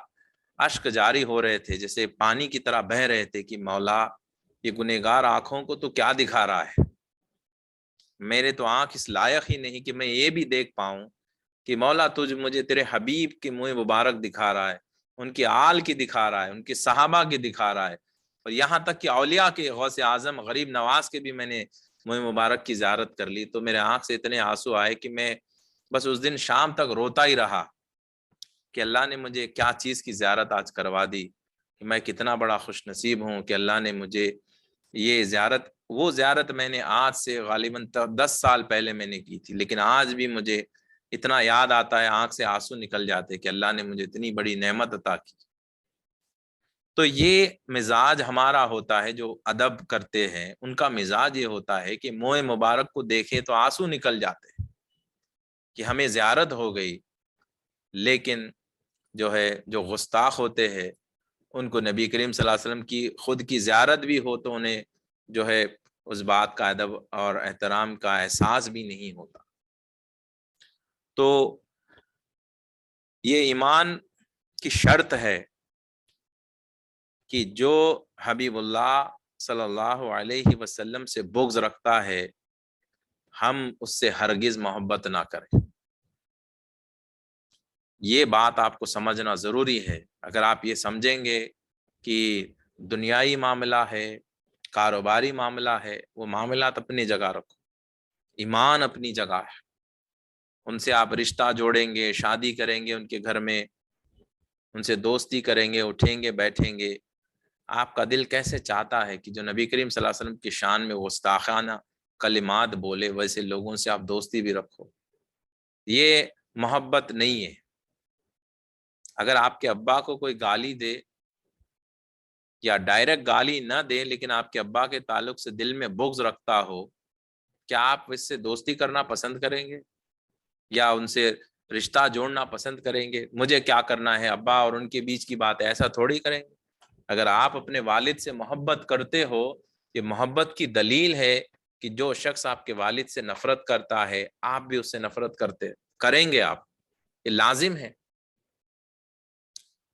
اشک جاری ہو رہے تھے جیسے پانی کی طرح بہہ رہے تھے کہ مولا یہ گنہگار آنکھوں کو تو کیا دکھا رہا ہے، میرے تو آنکھ اس لائق ہی نہیں کہ میں یہ بھی دیکھ پاؤں کہ مولا تجھ مجھے تیرے حبیب کی منہ مبارک دکھا رہا ہے، ان کی آل کی دکھا رہا ہے، ان کے صحابہ کی دکھا رہا ہے، اور یہاں تک کہ اولیاء کے غوث اعظم غریب نواز کے بھی میں نے منہ مبارک کی زیارت کر لی، تو میرے آنکھ سے اتنے آنسو آئے کہ میں بس اس دن شام تک روتا ہی رہا کہ اللہ نے مجھے کیا چیز کی زیارت آج کروا دی، کہ میں کتنا بڑا خوش نصیب ہوں کہ اللہ نے مجھے یہ زیارت، وہ زیارت میں نے آج سے غالباً 10 سال پہلے میں نے کی تھی، لیکن آج بھی مجھے اتنا یاد آتا ہے، آنکھ سے آنسو نکل جاتے کہ اللہ نے مجھے اتنی بڑی نعمت عطا کی۔ تو یہ مزاج ہمارا ہوتا ہے، جو ادب کرتے ہیں ان کا مزاج یہ ہوتا ہے کہ منہ مبارک کو دیکھے تو آنسو نکل جاتے ہیں کہ ہمیں زیارت ہو گئی، لیکن جو ہے جو گستاخ ہوتے ہیں ان کو نبی کریم صلی اللہ علیہ وسلم کی خود کی زیارت بھی ہو تو انہیں جو ہے اس بات کا ادب اور احترام کا احساس بھی نہیں ہوتا۔ تو یہ ایمان کی شرط ہے کہ جو حبیب اللہ صلی اللہ علیہ وسلم سے بغض رکھتا ہے ہم اس سے ہرگز محبت نہ کریں۔ یہ بات آپ کو سمجھنا ضروری ہے۔ اگر آپ یہ سمجھیں گے کہ دنیائی معاملہ ہے، کاروباری معاملہ ہے، وہ معاملات اپنی جگہ رکھو، ایمان اپنی جگہ ہے، ان سے آپ رشتہ جوڑیں گے، شادی کریں گے ان کے گھر میں، ان سے دوستی کریں گے، اٹھیں گے بیٹھیں گے، آپ کا دل کیسے چاہتا ہے کہ جو نبی کریم صلی اللہ علیہ وسلم کی شان میں گستاخانہ کلمات بولے ویسے لوگوں سے آپ دوستی بھی رکھو؟ یہ محبت نہیں ہے۔ اگر آپ کے ابا کو کوئی گالی دے یا ڈائریکٹ گالی نہ دے لیکن آپ کے ابا کے تعلق سے دل میں بغض رکھتا ہو، کیا آپ اس سے دوستی کرنا پسند کریں گے یا ان سے رشتہ جوڑنا پسند کریں گے؟ مجھے کیا کرنا ہے، ابا اور ان کے بیچ کی بات ہے، ایسا تھوڑی کریں گے۔ اگر آپ اپنے والد سے محبت کرتے ہو، یہ محبت کی دلیل ہے کہ جو شخص آپ کے والد سے نفرت کرتا ہے آپ بھی اس سے نفرت کریں گے، آپ، یہ لازم ہے۔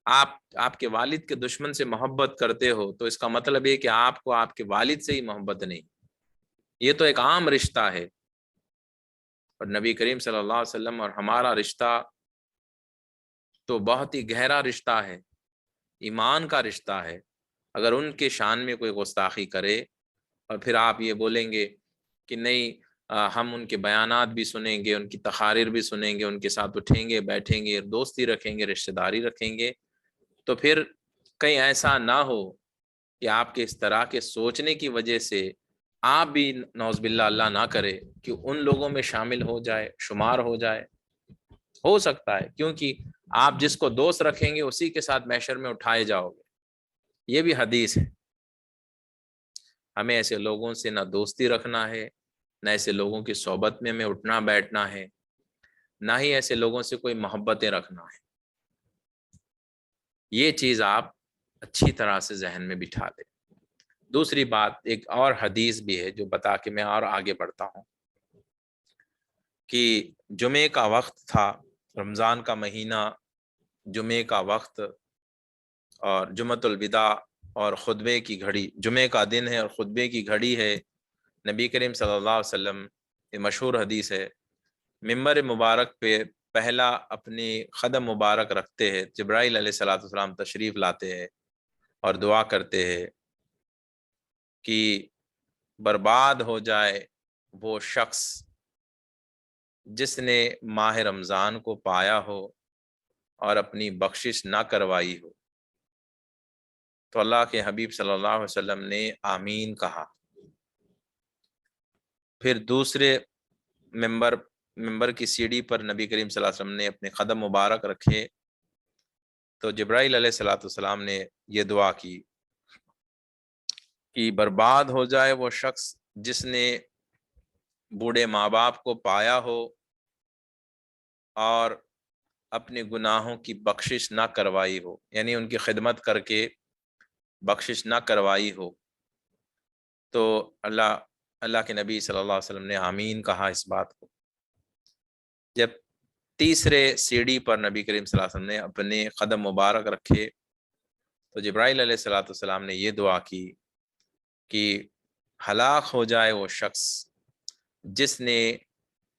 آپ کے والد کے دشمن سے محبت کرتے ہو تو اس کا مطلب یہ کہ آپ کو آپ کے والد سے ہی محبت نہیں. یہ تو ایک عام رشتہ ہے. اور نبی کریم صلی اللہ علیہ وسلم اور ہمارا رشتہ تو بہت ہی گہرا رشتہ ہے، ایمان کا رشتہ ہے. اگر ان کے شان میں کوئی گستاخی کرے اور پھر آپ یہ بولیں گے کہ نہیں ہم ان کے بیانات بھی سنیں گے، ان کی تقاریر بھی سنیں گے، ان کے ساتھ اٹھیں گے بیٹھیں گے، دوستی رکھیں گے، رشتہ داری رکھیں گے، تو پھر کہیں ایسا نہ ہو کہ آپ کے اس طرح کے سوچنے کی وجہ سے آپ بھی نعوذ باللہ اللہ نہ کرے کہ ان لوگوں میں شامل ہو جائے، شمار ہو جائے. ہو سکتا ہے کیونکہ آپ جس کو دوست رکھیں گے اسی کے ساتھ محشر میں اٹھائے جاؤ گے. یہ بھی حدیث ہے. ہمیں ایسے لوگوں سے نہ دوستی رکھنا ہے، نہ ایسے لوگوں کی صحبت میں ہمیں اٹھنا بیٹھنا ہے، نہ ہی ایسے لوگوں سے کوئی محبتیں رکھنا ہے. یہ چیز آپ اچھی طرح سے ذہن میں بٹھا دیں. دوسری بات، ایک اور حدیث بھی ہے جو بتا کے میں اور آگے بڑھتا ہوں کہ جمعے کا وقت تھا، رمضان کا مہینہ، جمعے کا وقت اور جمعۃ الوداع اور خطبے کی گھڑی، جمعے کا دن ہے اور خطبے کی گھڑی ہے. نبی کریم صلی اللہ علیہ وسلم، یہ مشہور حدیث ہے، ممبر مبارک پہ پہلا اپنی قدم مبارک رکھتے ہیں، جبرائیل علیہ الصلوۃ والسلام تشریف لاتے ہیں اور دعا کرتے ہیں کہ برباد ہو جائے وہ شخص جس نے ماہ رمضان کو پایا ہو اور اپنی بخشش نہ کروائی ہو. تو اللہ کے حبیب صلی اللہ علیہ وسلم نے آمین کہا. پھر دوسرے ممبر کی سیڑھی پر نبی کریم صلی اللہ علیہ وسلم نے اپنے قدم مبارک رکھے تو جبرائیل علیہ الصلوۃ والسلام نے یہ دعا کی کہ برباد ہو جائے وہ شخص جس نے بوڑھے ماں باپ کو پایا ہو اور اپنے گناہوں کی بخشش نہ کروائی ہو، یعنی ان کی خدمت کر کے بخشش نہ کروائی ہو. تو اللہ کے نبی صلی اللہ علیہ وسلم نے آمین کہا اس بات کو. جب تیسرے سیڑھی پر نبی کریم صلی اللہ علیہ وسلم نے اپنے قدم مبارک رکھے تو جبرائیل علیہ الصلوۃ والسلام نے یہ دعا کی کہ ہلاک ہو جائے وہ شخص جس نے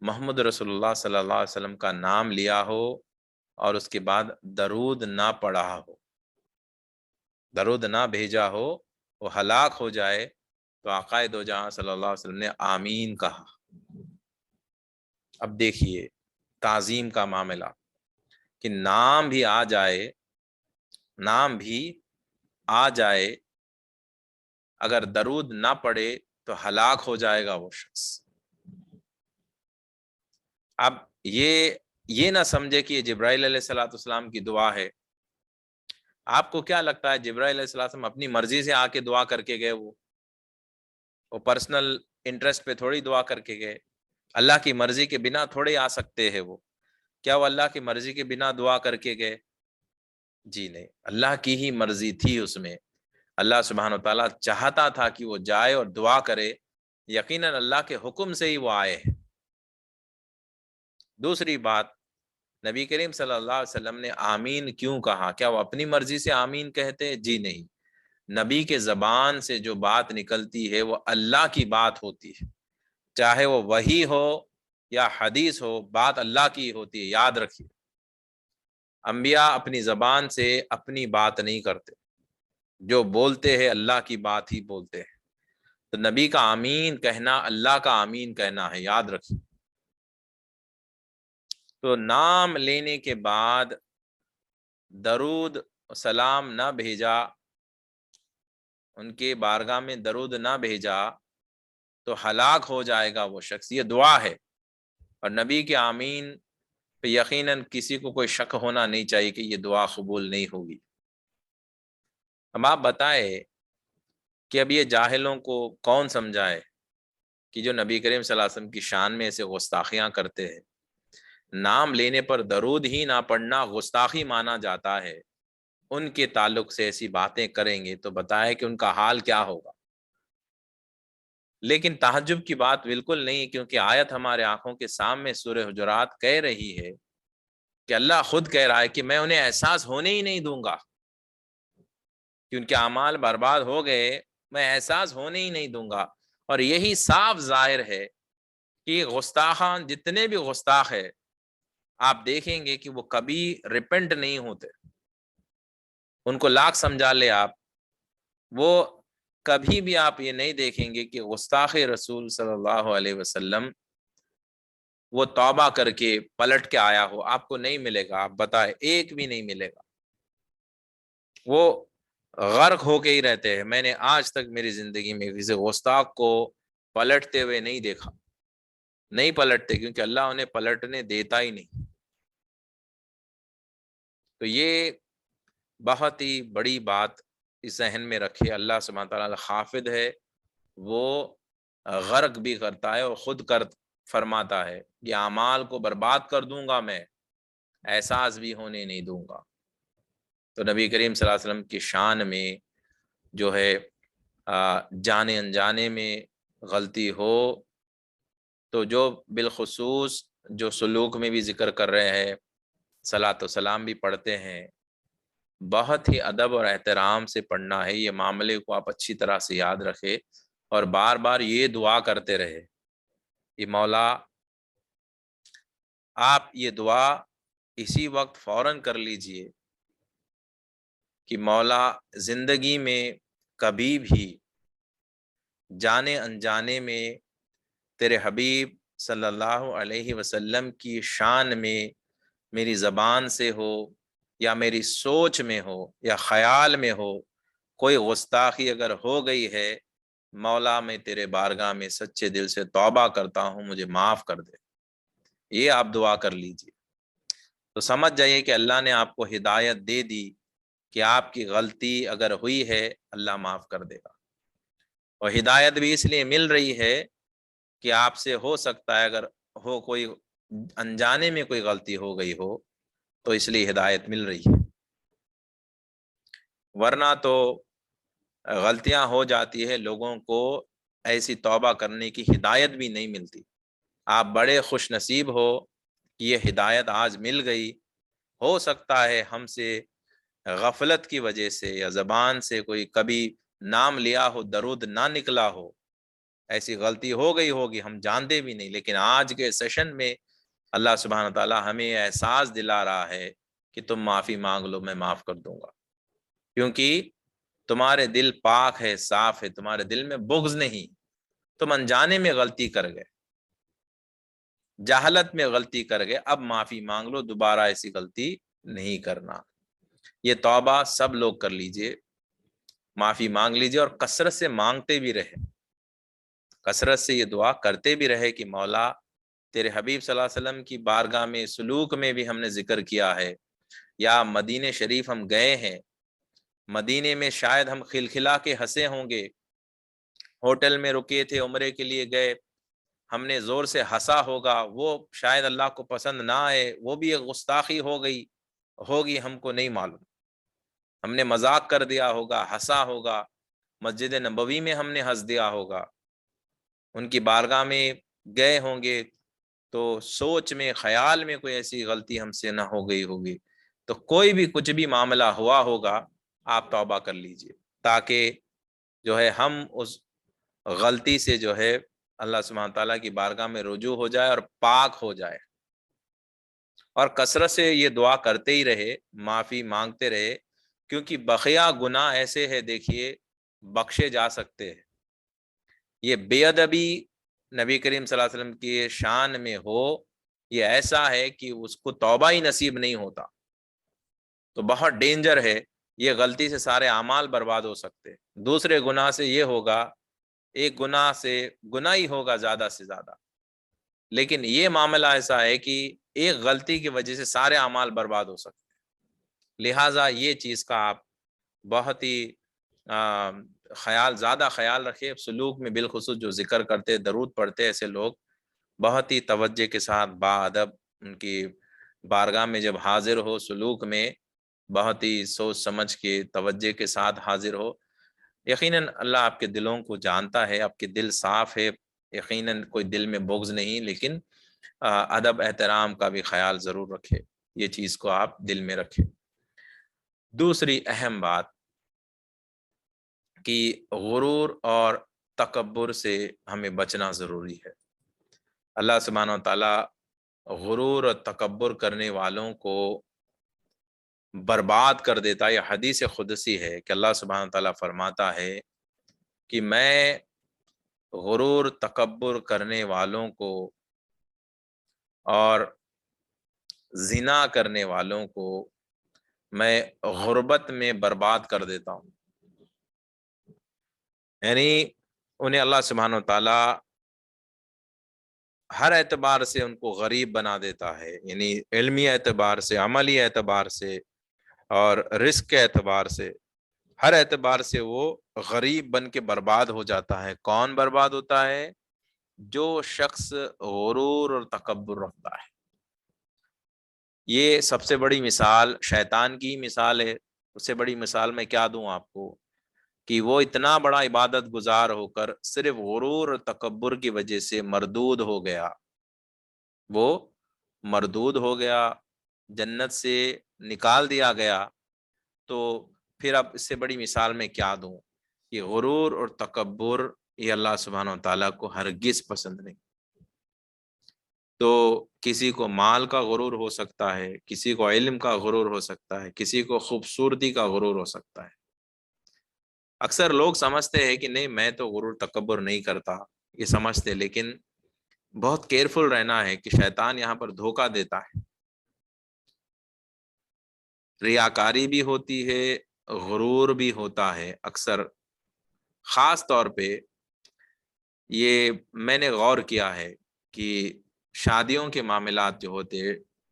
محمد رسول اللہ صلی اللہ علیہ وسلم کا نام لیا ہو اور اس کے بعد درود نہ پڑھا ہو، درود نہ بھیجا ہو، وہ ہلاک ہو جائے. تو آقا دو جہاں صلی اللہ علیہ وسلم نے آمین کہا. اب دیکھیے تعظیم کا معاملہ کہ نام بھی آ جائے، نام بھی آ جائے، اگر درود نہ پڑے تو ہلاک ہو جائے گا وہ شخص. اب یہ نہ سمجھے کہ یہ جبرائیل علیہ الصلوۃ والسلام کی دعا ہے. آپ کو کیا لگتا ہے جبرائیل علیہ الصلوۃ والسلام اپنی مرضی سے آ کے دعا کر کے گئے؟ وہ پرسنل انٹرسٹ پہ تھوڑی دعا کر کے گئے. اللہ کی مرضی کے بنا تھوڑے آ سکتے ہیں وہ. کیا وہ اللہ کی مرضی کے بنا دعا کر کے گئے؟ جی نہیں، اللہ کی ہی مرضی تھی اس میں. اللہ سبحانہ و تعالیٰ چاہتا تھا کہ وہ جائے اور دعا کرے، یقیناً اللہ کے حکم سے ہی وہ آئے. دوسری بات، نبی کریم صلی اللہ علیہ وسلم نے آمین کیوں کہا؟ کیا وہ اپنی مرضی سے آمین کہتے؟ جی نہیں، نبی کے زبان سے جو بات نکلتی ہے وہ اللہ کی بات ہوتی ہے، چاہے وہ وحی ہو یا حدیث ہو، بات اللہ کی ہوتی ہے. یاد رکھیے، انبیاء اپنی زبان سے اپنی بات نہیں کرتے، جو بولتے ہیں اللہ کی بات ہی بولتے ہیں. تو نبی کا آمین کہنا اللہ کا آمین کہنا ہے، یاد رکھیے. تو نام لینے کے بعد درود سلام نہ بھیجا، ان کے بارگاہ میں درود نہ بھیجا تو ہلاک ہو جائے گا وہ شخص. یہ دعا ہے اور نبی کے آمین پہ یقیناً کسی کو کوئی شک ہونا نہیں چاہیے کہ یہ دعا قبول نہیں ہوگی. اب آپ بتائیں کہ اب یہ جاہلوں کو کون سمجھائے کہ جو نبی کریم صلی اللہ علیہ وسلم کی شان میں ایسے گستاخیاں کرتے ہیں، نام لینے پر درود ہی نہ پڑھنا گستاخی مانا جاتا ہے، ان کے تعلق سے ایسی باتیں کریں گے تو بتائے کہ ان کا حال کیا ہوگا. لیکن تعجب کی بات بالکل نہیں، کیونکہ آیت ہمارے آنکھوں کے سامنے سورہ حجرات کہہ رہی ہے کہ اللہ خود کہہ رہا ہے کہ میں انہیں احساس ہونے ہی نہیں دوں گا کہ ان کے اعمال برباد ہو گئے، میں احساس ہونے ہی نہیں دوں گا۔ اور یہی صاف ظاہر ہے کہ گستاخان جتنے بھی گستاخ ہے، آپ دیکھیں گے کہ وہ کبھی ریپنٹ نہیں ہوتے، ان کو لاکھ سمجھا لے آپ، وہ کبھی بھی آپ یہ نہیں دیکھیں گے کہ گستاخ رسول صلی اللہ علیہ وسلم وہ توبہ کر کے پلٹ کے آیا ہو، آپ کو نہیں ملے گا۔ آپ بتائیں، ایک بھی نہیں ملے گا۔ وہ غرق ہو کے ہی رہتے ہیں۔ میں نے آج تک میری زندگی میں کسی گستاخ کو پلٹتے ہوئے نہیں دیکھا، نہیں پلٹتے، کیونکہ اللہ انہیں پلٹنے دیتا ہی نہیں۔ تو یہ بہت ہی بڑی بات اس ذہن میں رکھے، اللہ سبحانہ تعالیٰ خافض ہے، وہ غرق بھی کرتا ہے اور خود کر فرماتا ہے کہ اعمال کو برباد کر دوں گا، میں احساس بھی ہونے نہیں دوں گا۔ تو نبی کریم صلی اللہ علیہ وسلم کی شان میں جو ہے جانے انجانے میں غلطی ہو تو جو بالخصوص جو سلوک میں بھی ذکر کر رہے ہیں، صلاۃ و سلام بھی پڑھتے ہیں، بہت ہی ادب اور احترام سے پڑھنا ہے۔ یہ معاملے کو آپ اچھی طرح سے یاد رکھے اور بار بار یہ دعا کرتے رہے کہ مولا، آپ یہ دعا اسی وقت فوراً کر لیجئے کہ مولا زندگی میں کبھی بھی جانے انجانے میں تیرے حبیب صلی اللہ علیہ وسلم کی شان میں میری زبان سے ہو یا میری سوچ میں ہو یا خیال میں ہو کوئی گستاخی اگر ہو گئی ہے، مولا میں تیرے بارگاہ میں سچے دل سے توبہ کرتا ہوں، مجھے معاف کر دے۔ یہ آپ دعا کر لیجئے تو سمجھ جائیے کہ اللہ نے آپ کو ہدایت دے دی کہ آپ کی غلطی اگر ہوئی ہے اللہ معاف کر دے گا۔ اور ہدایت بھی اس لیے مل رہی ہے کہ آپ سے ہو سکتا ہے اگر ہو کوئی انجانے میں کوئی غلطی ہو گئی ہو تو اس لیے ہدایت مل رہی ہے، ورنہ تو غلطیاں ہو جاتی ہے، لوگوں کو ایسی توبہ کرنے کی ہدایت بھی نہیں ملتی۔ آپ بڑے خوش نصیب ہو کہ یہ ہدایت آج مل گئی۔ ہو سکتا ہے ہم سے غفلت کی وجہ سے یا زبان سے کوئی کبھی نام لیا ہو، درود نہ نکلا ہو، ایسی غلطی ہو گئی ہوگی، ہم جانتے بھی نہیں، لیکن آج کے سیشن میں اللہ سبحانہ تعالیٰ ہمیں احساس دلا رہا ہے کہ تم معافی مانگ لو، میں معاف کر دوں گا، کیونکہ تمہارے دل پاک ہے، صاف ہے، تمہارے دل میں بغض نہیں، تم انجانے میں غلطی کر گئے، جہالت میں غلطی کر گئے، اب معافی مانگ لو، دوبارہ ایسی غلطی نہیں کرنا۔ یہ توبہ سب لوگ کر لیجئے، معافی مانگ لیجئے اور کثرت سے مانگتے بھی رہے، کثرت سے یہ دعا کرتے بھی رہے کہ مولا تیرے حبیب صلی اللہ علیہ وسلم کی بارگاہ میں سلوک میں بھی ہم نے ذکر کیا ہے، یا مدینہ شریف ہم گئے ہیں، مدینے میں شاید ہم کھلکھلا کے ہنسے ہوں گے، ہوٹل میں رکے تھے، عمرے کے لیے گئے، ہم نے زور سے ہنسا ہوگا، وہ شاید اللہ کو پسند نہ آئے، وہ بھی ایک گستاخی ہو گئی ہوگی، ہم کو نہیں معلوم، ہم نے مذاق کر دیا ہوگا، ہنسا ہوگا، مسجد نبوی میں ہم نے ہنس دیا ہوگا، ان کی بارگاہ میں گئے ہوں گے تو سوچ میں خیال میں کوئی ایسی غلطی ہم سے نہ ہو گئی ہوگی، تو کوئی بھی کچھ بھی معاملہ ہوا ہوگا آپ توبہ کر لیجئے تاکہ جو ہے ہم اس غلطی سے جو ہے اللہ سبحانہ تعالیٰ کی بارگاہ میں رجوع ہو جائے اور پاک ہو جائے، اور کثرت سے یہ دعا کرتے ہی رہے، معافی مانگتے رہے، کیونکہ بقیہ گناہ ایسے ہیں دیکھیے بخشے جا سکتے ہیں، یہ بے ادبی نبی کریم صلی اللہ علیہ وسلم کی شان میں ہو، یہ ایسا ہے کہ اس کو توبہ ہی نصیب نہیں ہوتا، تو بہت ڈینجر ہے، یہ غلطی سے سارے اعمال برباد ہو سکتے، دوسرے گناہ سے یہ ہوگا، ایک گناہ سے گناہ ہی ہوگا زیادہ سے زیادہ، لیکن یہ معاملہ ایسا ہے کہ ایک غلطی کی وجہ سے سارے اعمال برباد ہو سکتے ہیں، لہٰذا یہ چیز کا آپ بہت ہی زیادہ خیال رکھے، سلوک میں بالخصوص جو ذکر کرتے، درود پڑھتے، ایسے لوگ بہت ہی توجہ کے ساتھ با ادب ان کی بارگاہ میں جب حاضر ہو، سلوک میں بہت ہی سوچ سمجھ کے توجہ کے ساتھ حاضر ہو، یقیناً اللہ آپ کے دلوں کو جانتا ہے، آپ کے دل صاف ہے، یقیناً کوئی دل میں بغض نہیں، لیکن ادب احترام کا بھی خیال ضرور رکھے۔ یہ چیز کو آپ دل میں رکھیں۔ دوسری اہم بات کہ غرور اور تکبر سے ہمیں بچنا ضروری ہے۔ اللہ سبحانہ و تعالی غرور اور تکبر کرنے والوں کو برباد کر دیتا ہے۔ یہ حدیث قدسی ہے کہ اللہ سبحانہ و تعالی فرماتا ہے کہ میں غرور تکبر کرنے والوں کو اور زنا کرنے والوں کو میں غربت میں برباد کر دیتا ہوں، یعنی انہیں اللہ سبحانہ و تعالی ہر اعتبار سے ان کو غریب بنا دیتا ہے، یعنی علمی اعتبار سے، عملی اعتبار سے اور رزق کے اعتبار سے، ہر اعتبار سے وہ غریب بن کے برباد ہو جاتا ہے۔ کون برباد ہوتا ہے؟ جو شخص غرور اور تکبر رکھتا ہے۔ یہ سب سے بڑی مثال شیطان کی مثال ہے۔ اس سے بڑی مثال میں کیا دوں آپ کو کہ وہ اتنا بڑا عبادت گزار ہو کر صرف غرور اور تکبر کی وجہ سے مردود ہو گیا، وہ مردود ہو گیا، جنت سے نکال دیا گیا۔ تو پھر اب اس سے بڑی مثال میں کیا دوں؟ یہ غرور اور تکبر یہ اللہ سبحانہ و تعالیٰ کو ہرگز پسند نہیں۔ تو کسی کو مال کا غرور ہو سکتا ہے، کسی کو علم کا غرور ہو سکتا ہے، کسی کو خوبصورتی کا غرور ہو سکتا ہے۔ اکثر لوگ سمجھتے ہیں کہ نہیں میں تو غرور تکبر نہیں کرتا، یہ سمجھتے، لیکن بہت کیئرفل رہنا ہے کہ شیطان یہاں پر دھوکہ دیتا ہے۔ ریاکاری بھی ہوتی ہے، غرور بھی ہوتا ہے اکثر۔ خاص طور پہ یہ میں نے غور کیا ہے کہ شادیوں کے معاملات جو ہوتے،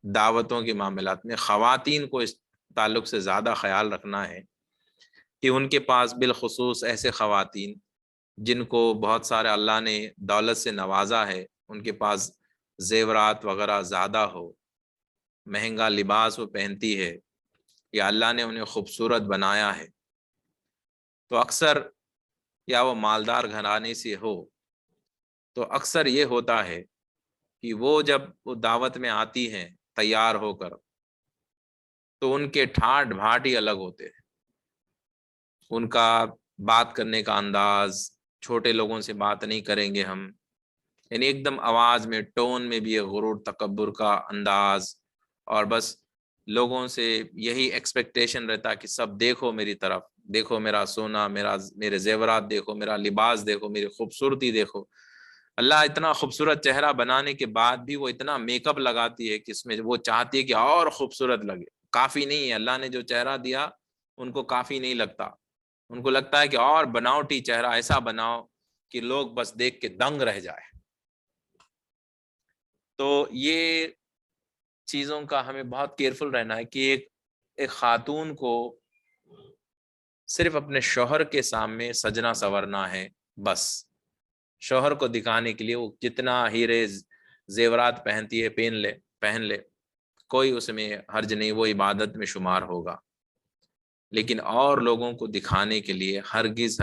دعوتوں کے معاملات میں خواتین کو اس تعلق سے زیادہ خیال رکھنا ہے کہ ان کے پاس بالخصوص ایسے خواتین جن کو بہت سارے اللہ نے دولت سے نوازا ہے، ان کے پاس زیورات وغیرہ زیادہ ہو، مہنگا لباس وہ پہنتی ہے یا اللہ نے انہیں خوبصورت بنایا ہے، تو اکثر یا وہ مالدار گھرانے سے ہو، تو اکثر یہ ہوتا ہے کہ وہ جب وہ دعوت میں آتی ہیں تیار ہو کر، تو ان کے ٹھاٹ بھاٹ ہی الگ ہوتے ہیں۔ ان کا بات کرنے کا انداز، چھوٹے لوگوں سے بات نہیں کریں گے ہم، یعنی ایک دم آواز میں، ٹون میں بھی یہ غرور تکبر کا انداز، اور بس لوگوں سے یہی ایکسپیکٹیشن رہتا کہ سب دیکھو میری طرف، دیکھو میرا سونا، میرے زیورات دیکھو، میرا لباس دیکھو، میری خوبصورتی دیکھو۔ اللہ اتنا خوبصورت چہرہ بنانے کے بعد بھی وہ اتنا میک اپ لگاتی ہے کہ اس میں وہ چاہتی ہے کہ اور خوبصورت لگے۔ کافی نہیں ہے، اللہ نے جو چہرہ دیا ان کو کافی نہیں لگتا، ان کو لگتا ہے کہ اور بناوٹی چہرہ ایسا بناؤ کہ لوگ بس دیکھ کے دنگ رہ جائے۔ تو یہ چیزوں کا ہمیں بہت کیئرفل رہنا ہے کہ ایک خاتون کو صرف اپنے شوہر کے سامنے سجنا سورنا ہے، بس شوہر کو دکھانے کے لیے وہ جتنا ہیرے زیورات پہنتی ہے پہن لے، کوئی اس میں حرج نہیں، وہ عبادت میں شمار ہوگا۔ لیکن اور لوگوں کو دکھانے کے لیے ہرگز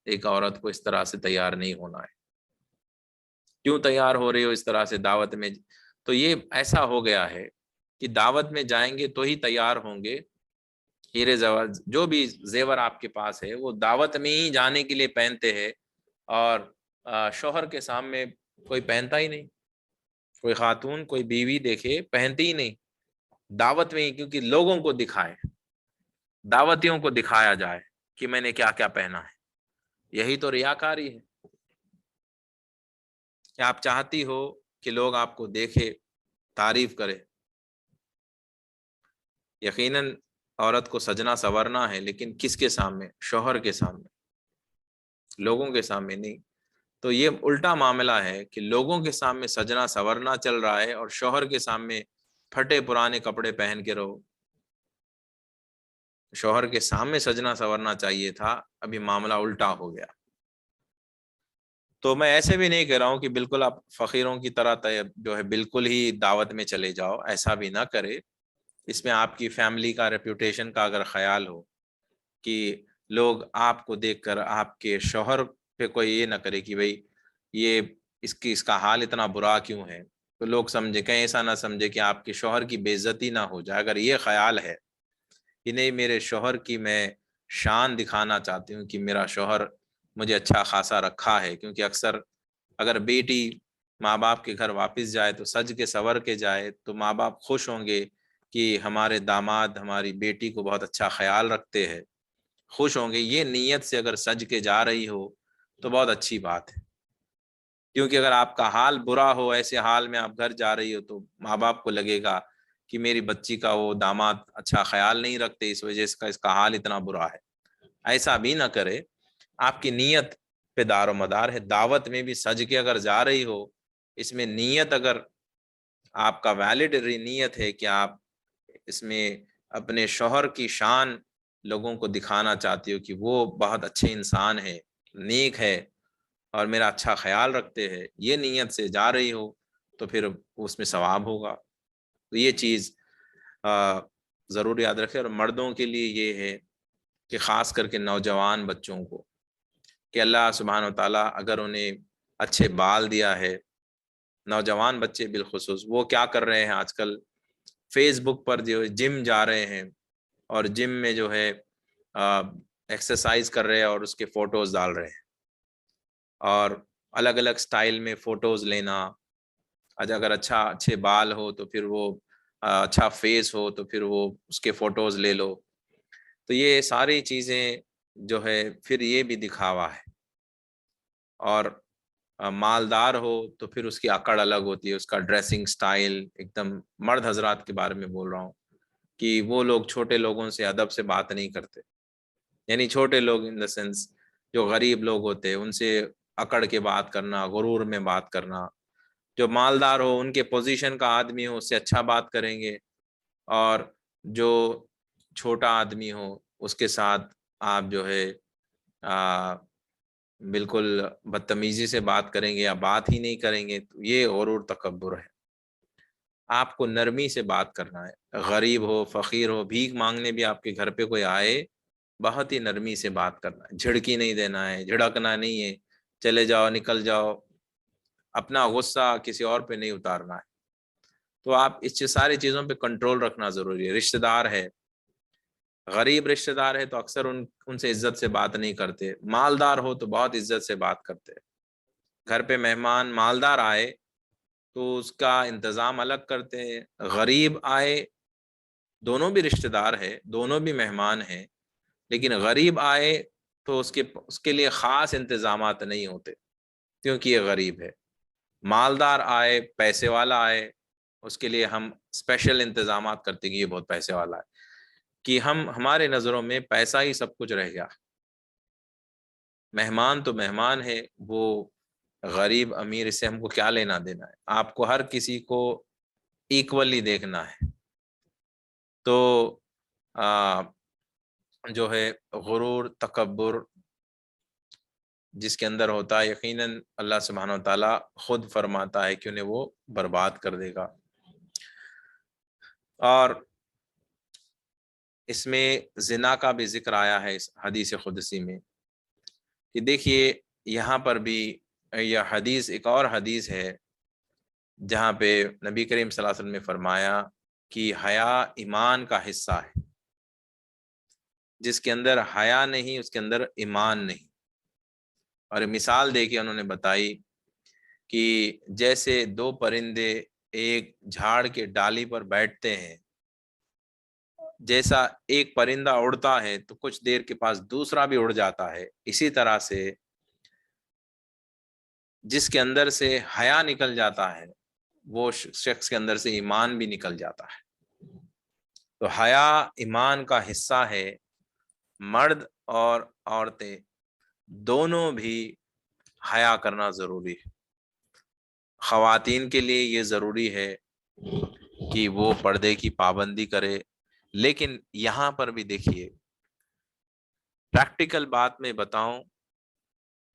ایک عورت کو اس طرح سے تیار نہیں ہونا ہے۔ کیوں تیار ہو رہی ہو اس طرح سے دعوت میں؟ تو یہ ایسا ہو گیا ہے کہ دعوت میں جائیں گے تو ہی تیار ہوں گے۔ ہیرے زیور جو بھی زیور آپ کے پاس ہے وہ دعوت میں ہی جانے کے لیے پہنتے ہیں، اور شوہر کے سامنے کوئی پہنتا ہی نہیں۔ کوئی خاتون، کوئی بیوی دیکھے پہنتی ہی نہیں، دعوت میں ہی، کیونکہ لوگوں کو دکھائے، دعوتیوں کو دکھایا جائے کہ میں نے کیا کیا پہنا ہے۔ یہی تو ریاکاری ہے کہ آپ چاہتی ہو کہ لوگ آپ کو دیکھے، تعریف کرے۔ یقیناً عورت کو سجنا سورنا ہے، لیکن کس کے سامنے؟ شوہر کے سامنے، لوگوں کے سامنے نہیں۔ تو یہ الٹا معاملہ ہے کہ لوگوں کے سامنے سجنا سورنا چل رہا ہے اور شوہر کے سامنے پھٹے پرانے کپڑے پہن کے رہو۔ شوہر کے سامنے سجنا سورنا چاہیے تھا، ابھی معاملہ الٹا ہو گیا۔ تو میں ایسے بھی نہیں کہہ رہا ہوں کہ بالکل آپ فقیروں کی طرح جو ہے بالکل ہی دعوت میں چلے جاؤ، ایسا بھی نہ کرے۔ اس میں آپ کی فیملی کا، ریپیوٹیشن کا اگر خیال ہو کہ لوگ آپ کو دیکھ کر آپ کے شوہر پہ کوئی یہ نہ کرے کہ بھئی یہ اس کا حال اتنا برا کیوں ہے، تو لوگ سمجھے، کہیں ایسا نہ سمجھے کہ آپ کے شوہر کی بے عزتی نہ ہو جائے. اگر یہ خیال ہے کہ نہیں میرے شوہر کی میں شان دکھانا چاہتی ہوں کہ میرا شوہر مجھے اچھا خاصا رکھا ہے، کیونکہ اکثر اگر بیٹی ماں باپ کے گھر واپس جائے تو سج کے سور کے جائے تو ماں باپ خوش ہوں گے کہ ہمارے داماد ہماری بیٹی کو بہت اچھا خیال رکھتے ہیں، خوش ہوں گے. یہ نیت سے اگر سج کے جا رہی ہو تو بہت اچھی بات ہے، کیونکہ اگر آپ کا حال برا ہو، ایسے حال میں آپ گھر جا رہی ہو تو ماں باپ کو لگے گا کہ میری بچی کا وہ داماد اچھا خیال نہیں رکھتے، اس وجہ سے اس کا حال اتنا برا ہے. ایسا بھی نہ کرے. آپ کی نیت پہ دار و مدار ہے. دعوت میں بھی سج کے اگر جا رہی ہو، اس میں نیت اگر آپ کا ویلڈ نیت ہے کہ آپ اس میں اپنے شوہر کی شان لوگوں کو دکھانا چاہتی ہو کہ وہ بہت اچھے انسان ہے، نیک ہے اور میرا اچھا خیال رکھتے ہیں، یہ نیت سے جا رہی ہو تو پھر اس میں ثواب ہوگا. تو یہ چیز ضرور یاد رکھے. اور مردوں کے لیے یہ ہے کہ خاص کر کے نوجوان بچوں کو کہ اللہ سبحانہ و تعالیٰ اگر انہیں اچھے بال دیا ہے، نوجوان بچے بالخصوص وہ کیا کر رہے ہیں آج کل، فیس بک پر جو جم جا رہے ہیں اور جم میں جو ہے ایکسرسائز کر رہے ہیں اور اس کے فوٹوز ڈال رہے ہیں، اور الگ الگ سٹائل میں فوٹوز لینا. اگر اچھے بال ہو تو پھر وہ اچھا فیس ہو تو پھر وہ اس کے فوٹوز لے لو. تو یہ ساری چیزیں جو ہے پھر یہ بھی دکھاوا ہے. اور مالدار ہو تو پھر اس کی اکڑ الگ ہوتی ہے، اس کا ڈریسنگ سٹائل. ایک دم مرد حضرات کے بارے میں بول رہا ہوں کہ وہ لوگ چھوٹے لوگوں سے ادب سے بات نہیں کرتے، یعنی چھوٹے لوگ ان دا سینس جو غریب لوگ ہوتے ہیں ان سے اکڑ کے بات کرنا، غرور میں بات کرنا. جو مالدار ہو، ان کے پوزیشن کا آدمی ہو، اس سے اچھا بات کریں گے. اور جو چھوٹا آدمی ہو اس کے ساتھ آپ جو ہے بالکل بدتمیزی سے بات کریں گے یا بات ہی نہیں کریں گے. تو یہ غرور تکبر ہے. آپ کو نرمی سے بات کرنا ہے. غریب ہو، فقیر ہو، بھیک مانگنے بھی آپ کے گھر پہ کوئی آئے بہت ہی نرمی سے بات کرنا ہے. جھڑکی نہیں دینا ہے، جھڑکنا نہیں ہے، چلے جاؤ نکل جاؤ. اپنا غصہ کسی اور پہ نہیں اتارنا ہے. تو آپ اس ساری چیزوں پہ کنٹرول رکھنا ضروری ہے. رشتہ دار ہے، غریب رشتہ دار ہے تو اکثر ان سے عزت سے بات نہیں کرتے. مالدار ہو تو بہت عزت سے بات کرتے. گھر پہ مہمان مالدار آئے تو اس کا انتظام الگ کرتے ہیں. غریب آئے، دونوں بھی رشتہ دار ہے، دونوں بھی مہمان ہیں، لیکن غریب آئے تو اس کے لیے خاص انتظامات نہیں ہوتے کیونکہ یہ غریب ہے. مالدار آئے، پیسے والا آئے، اس کے لیے ہم اسپیشل انتظامات کرتے کہ یہ بہت پیسے والا ہے، کہ ہمارے نظروں میں پیسہ ہی سب کچھ رہ گیا. مہمان تو مہمان ہے، وہ غریب امیر اس سے ہم کو کیا لینا دینا ہے. آپ کو ہر کسی کو ایکولی دیکھنا ہے. تو جو ہے غرور تکبر جس کے اندر ہوتا ہے، یقیناً اللہ سبحانہ و تعالیٰ خود فرماتا ہے کہ انہیں وہ برباد کر دے گا. اور اس میں زنا کا بھی ذکر آیا ہے اس حدیث قدسی میں کہ دیکھیے یہاں پر بھی یہ حدیث ایک اور حدیث ہے جہاں پہ نبی کریم صلی اللہ علیہ وسلم نے فرمایا کہ حیا ایمان کا حصہ ہے. جس کے اندر حیا نہیں اس کے اندر ایمان نہیں. اور مثال دے کے انہوں نے بتائی کہ جیسے دو پرندے ایک جھاڑ کے ڈالی پر بیٹھتے ہیں، جیسا ایک پرندہ اڑتا ہے تو کچھ دیر کے پاس دوسرا بھی اڑ جاتا ہے، اسی طرح سے جس کے اندر سے حیا نکل جاتا ہے وہ شخص کے اندر سے ایمان بھی نکل جاتا ہے. تو حیا ایمان کا حصہ ہے. مرد اور عورتیں دونوں بھی حیا کرنا ضروری ہے. خواتین کے لیے یہ ضروری ہے کہ وہ پردے کی پابندی کرے، لیکن یہاں پر بھی دیکھیے پریکٹیکل بات میں بتاؤں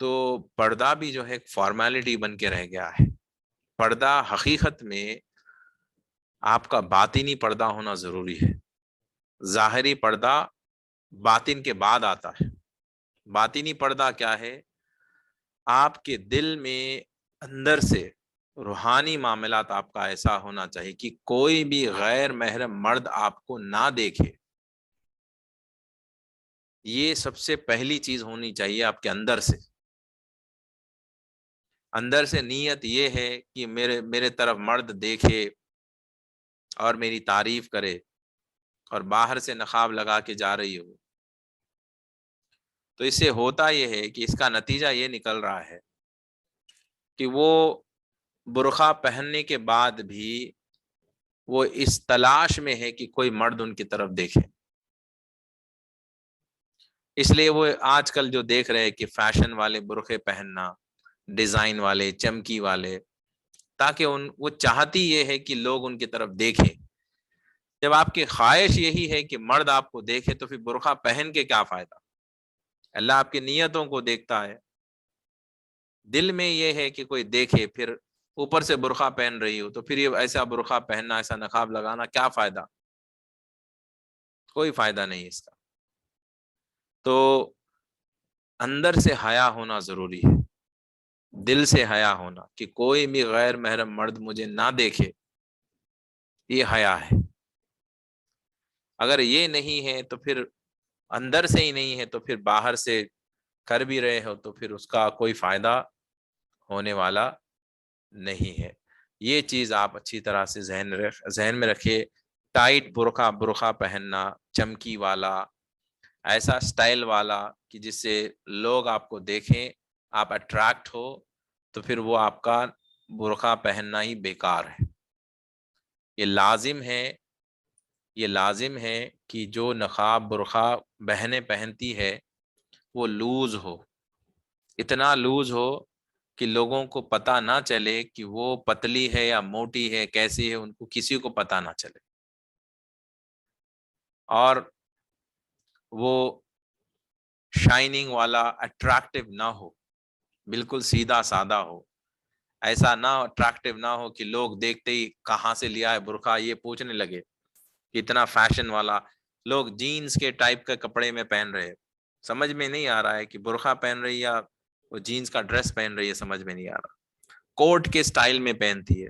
تو پردہ بھی جو ہے ایک فارمیلٹی بن کے رہ گیا ہے. پردہ حقیقت میں آپ کا باطنی پردہ ہونا ضروری ہے. ظاہری پردہ باطن کے بعد آتا ہے. باطنی پردہ کیا ہے؟ آپ کے دل میں اندر سے روحانی معاملات آپ کا ایسا ہونا چاہیے کہ کوئی بھی غیر محرم مرد آپ کو نہ دیکھے. یہ سب سے پہلی چیز ہونی چاہیے آپ کے اندر سے. اندر سے نیت یہ ہے کہ میرے طرف مرد دیکھے اور میری تعریف کرے، اور باہر سے نقاب لگا کے جا رہی ہو. تو اس سے ہوتا یہ ہے کہ اس کا نتیجہ یہ نکل رہا ہے کہ وہ برقع پہننے کے بعد بھی وہ اس تلاش میں ہے کہ کوئی مرد ان کی طرف دیکھے. اس لیے وہ آج کل جو دیکھ رہے ہیں کہ فیشن والے برقعے پہننا، ڈیزائن والے، چمکی والے، تاکہ وہ چاہتی یہ ہے کہ لوگ ان کی طرف دیکھیں. جب آپ کی خواہش یہی ہے کہ مرد آپ کو دیکھے تو پھر برقع پہن کے کیا فائدہ؟ اللہ آپ کی نیتوں کو دیکھتا ہے. دل میں یہ ہے کہ کوئی دیکھے، پھر اوپر سے برقع پہن رہی ہو، تو پھر یہ ایسا برقع پہننا، ایسا نقاب لگانا کیا فائدہ؟ کوئی فائدہ نہیں اس کا. تو اندر سے حیا ہونا ضروری ہے، دل سے حیا ہونا کہ کوئی بھی غیر محرم مرد مجھے نہ دیکھے، یہ حیا ہے. اگر یہ نہیں ہے تو پھر اندر سے ہی نہیں ہے تو پھر باہر سے کر بھی رہے ہو تو پھر اس کا کوئی فائدہ ہونے والا نہیں ہے. یہ چیز آپ اچھی طرح سے ذہن میں رکھیے. ٹائٹ برقع پہننا، چمکی والا، ایسا سٹائل والا کہ جس سے لوگ آپ کو دیکھیں، آپ اٹریکٹ ہو، تو پھر وہ آپ کا برقع پہننا ہی بیکار ہے. یہ لازم ہے کہ جو نقاب برقع بہنیں پہنتی ہے وہ لوز ہو، اتنا لوز ہو کہ لوگوں کو پتہ نہ چلے کہ وہ پتلی ہے یا موٹی ہے، کیسی ہے، ان کو کسی کو پتہ نہ چلے. اور وہ شائننگ والا اٹریکٹیو نہ ہو، بالکل سیدھا سادہ ہو. ایسا نہ اٹریکٹیو نہ ہو کہ لوگ دیکھتے ہی کہاں سے لیا ہے برقع یہ پوچھنے لگے. اتنا فیشن والا، لوگ جینز کے ٹائپ کے کپڑے میں پہن رہے، سمجھ میں نہیں آ رہا ہے کہ برقع پہن رہی یا وہ جینز کا ڈریس پہن رہی ہے، سمجھ میں نہیں آ رہا. کوٹ کے سٹائل میں پہنتی ہے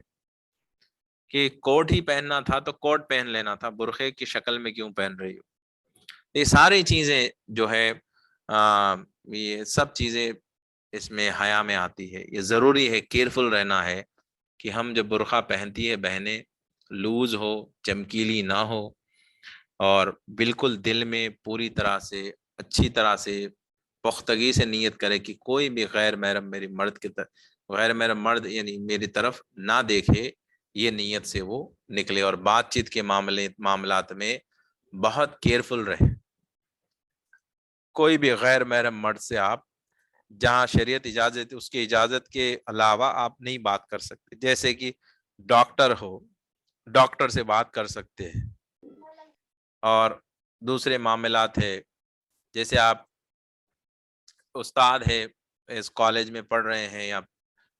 کہ کوٹ ہی پہننا تھا تو کوٹ پہن لینا تھا، برقعے کی شکل میں کیوں پہن رہی ہو؟ یہ ساری چیزیں جو ہے یہ سب چیزیں اس میں حیا میں آتی ہے. یہ ضروری ہے، کیئرفل رہنا ہے کہ ہم جب برقع پہنتی ہے بہنیں لوز ہو، چمکیلی نہ ہو، اور بالکل دل میں پوری طرح سے اچھی طرح سے پختگی سے نیت کرے کہ کوئی بھی غیر محرم غیر محرم مرد یعنی میری طرف نہ دیکھے. یہ نیت سے وہ نکلے، اور بات چیت کے معاملات میں بہت کیئرفل رہے. کوئی بھی غیر محرم مرد سے آپ جہاں شریعت اجازت اس کی اجازت کے علاوہ آپ نہیں بات کر سکتے. جیسے کہ ڈاکٹر ہو، ڈاکٹر سے بات کر سکتے ہیں. اور دوسرے معاملات ہے، جیسے آپ استاد ہے، اس کالج میں پڑھ رہے ہیں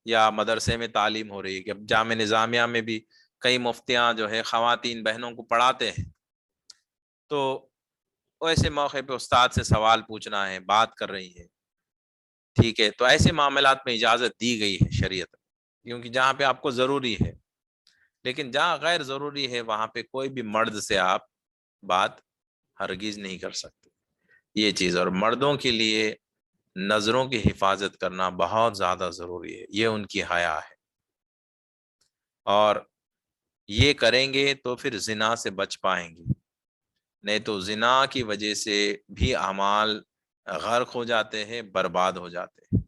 یا مدرسے میں تعلیم ہو رہی ہے، کہ اب جامعہ نظامیہ میں بھی کئی مفتیاں جو ہے خواتین بہنوں کو پڑھاتے ہیں. تو ایسے موقع پہ استاد سے سوال پوچھنا ہے، بات کر رہی ہے، ٹھیک ہے، تو ایسے معاملات میں اجازت دی گئی ہے شریعت، کیونکہ جہاں پہ آپ کو ضروری ہے. لیکن جہاں غیر ضروری ہے وہاں پہ کوئی بھی مرد سے آپ بات ہرگز نہیں کر سکتے. یہ چیز، اور مردوں کے لیے نظروں کی حفاظت کرنا بہت زیادہ ضروری ہے، یہ ان کی حیا ہے. اور یہ کریں گے تو پھر زنا سے بچ پائیں گے، نہیں تو زنا کی وجہ سے بھی اعمال غرق ہو جاتے ہیں، برباد ہو جاتے ہیں.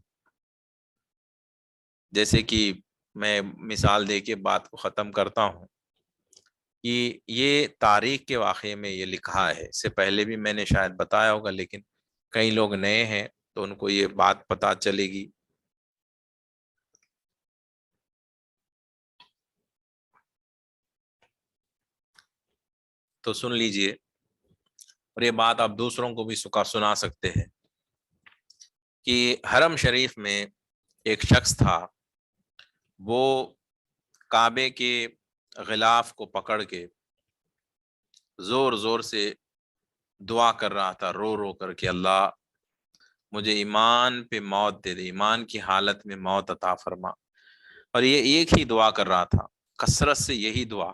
جیسے کہ میں مثال دے کے بات کو ختم کرتا ہوں کہ یہ تاریخ کے واقعے میں یہ لکھا ہے، اس سے پہلے بھی میں نے شاید بتایا ہوگا، لیکن کئی لوگ نئے ہیں تو ان کو یہ بات پتہ چلے گی. تو سن لیجئے، اور یہ بات آپ دوسروں کو بھی سنا سکتے ہیں کہ حرم شریف میں ایک شخص تھا، وہ کعبے کے غلاف کو پکڑ کے زور زور سے دعا کر رہا تھا، رو رو کر کے، اللہ مجھے ایمان پہ موت دے دے، ایمان کی حالت میں موت عطا فرما. اور یہ ایک ہی دعا کر رہا تھا، کثرت سے یہی دعا۔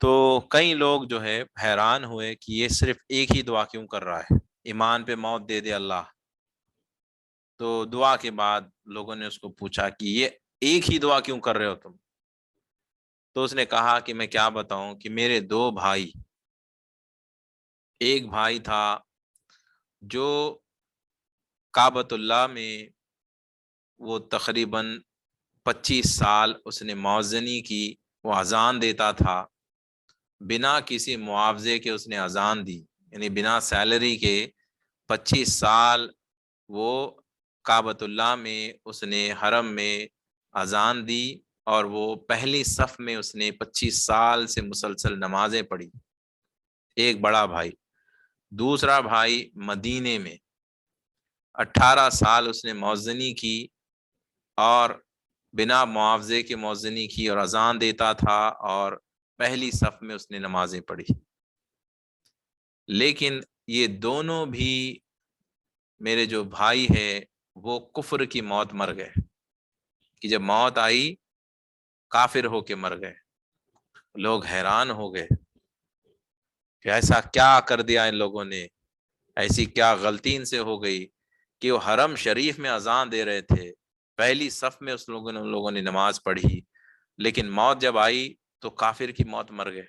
تو کئی لوگ جو ہے حیران ہوئے کہ یہ صرف ایک ہی دعا کیوں کر رہا ہے، ایمان پہ موت دے دے اللہ۔ تو دعا کے بعد لوگوں نے اس کو پوچھا کہ یہ ایک ہی دعا کیوں کر رہے ہو تم؟ تو اس نے کہا کہ میں کیا بتاؤں کہ میرے دو بھائی، ایک بھائی تھا جو کعبۃ اللہ میں وہ تقریباً 25 سال اس نے موذنی کی، وہ اذان دیتا تھا، بنا کسی معاوضے کے اس نے اذان دی، یعنی بنا سیلری کے 25 سال وہ کعبۃ اللہ میں اس نے حرم میں اذان دی، اور وہ پہلی صف میں اس نے 25 سال سے مسلسل نمازیں پڑھی، ایک بڑا بھائی۔ دوسرا بھائی مدینے میں 18 سال اس نے موذنی کی، اور بنا معاوضے کے موذنی کی، اور اذان دیتا تھا، اور پہلی صف میں اس نے نمازیں پڑھی۔ لیکن یہ دونوں بھی میرے جو بھائی ہے وہ کفر کی موت مر گئے، کہ جب موت آئی کافر ہو کے مر گئے۔ لوگ حیران ہو گئے کہ ایسا کیا کر دیا ان لوگوں نے، ایسی کیا غلطی ان سے ہو گئی کہ وہ حرم شریف میں اذان دے رہے تھے، پہلی صف میں ان لوگوں نے نماز پڑھی، لیکن موت جب آئی تو کافر کی موت مر گئے۔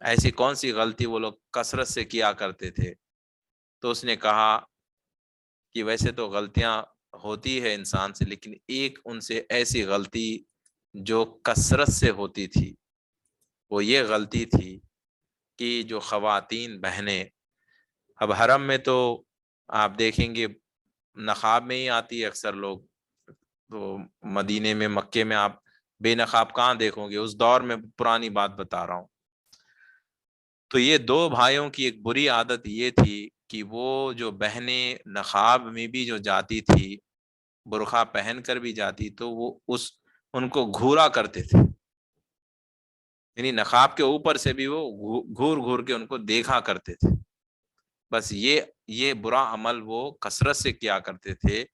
ایسی کون سی غلطی وہ لوگ کثرت سے کیا کرتے تھے؟ تو اس نے کہا کہ ویسے تو غلطیاں ہوتی ہے انسان سے، لیکن ایک ان سے ایسی غلطی جو کثرت سے ہوتی تھی، وہ یہ غلطی تھی کہ جو خواتین بہنیں، اب حرم میں تو آپ دیکھیں گے نقاب میں ہی آتی ہے اکثر لوگ، تو مدینے میں مکے میں آپ بے نقاب کہاں دیکھو گے، اس دور میں پرانی بات بتا رہا ہوں۔ تو یہ دو بھائیوں کی ایک بری عادت یہ تھی کہ وہ جو بہنیں نقاب میں بھی جو جاتی تھی، برقع پہن کر بھی جاتی، تو وہ ان کو گھورا کرتے تھے، یعنی نقاب کے اوپر سے بھی وہ گھور گھور کے ان کو دیکھا کرتے تھے۔ بس یہ برا عمل وہ کثرت سے کیا کرتے تھے۔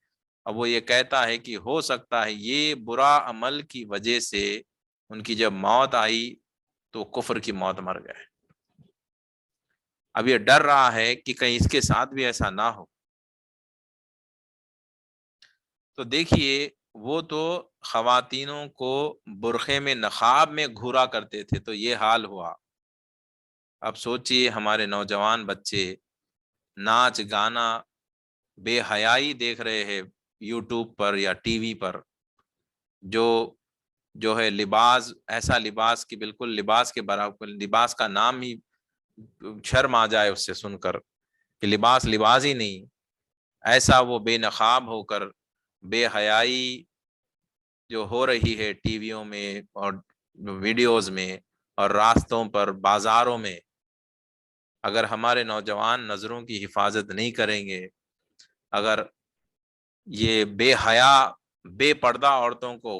اب وہ یہ کہتا ہے کہ ہو سکتا ہے یہ برا عمل کی وجہ سے ان کی جب موت آئی تو کفر کی موت مر گئے۔ اب یہ ڈر رہا ہے کہ کہیں اس کے ساتھ بھی ایسا نہ ہو۔ تو دیکھیے وہ تو خواتینوں کو برقعے میں نقاب میں گھورا کرتے تھے، تو یہ حال ہوا۔ اب سوچئے ہمارے نوجوان بچے ناچ گانا بے حیائی دیکھ رہے ہیں یوٹیوب پر یا ٹی وی پر، جو ہے لباس، ایسا لباس کہ بالکل لباس کے برابر، لباس کا نام ہی شرم آ جائے اس سے سن کر کہ لباس لباس ہی نہیں، ایسا وہ بے نقاب ہو کر بے حیائی جو ہو رہی ہے ٹی ویوں میں اور ویڈیوز میں اور راستوں پر بازاروں میں، اگر ہمارے نوجوان نظروں کی حفاظت نہیں کریں گے، اگر یہ بے حیا بے پردہ عورتوں کو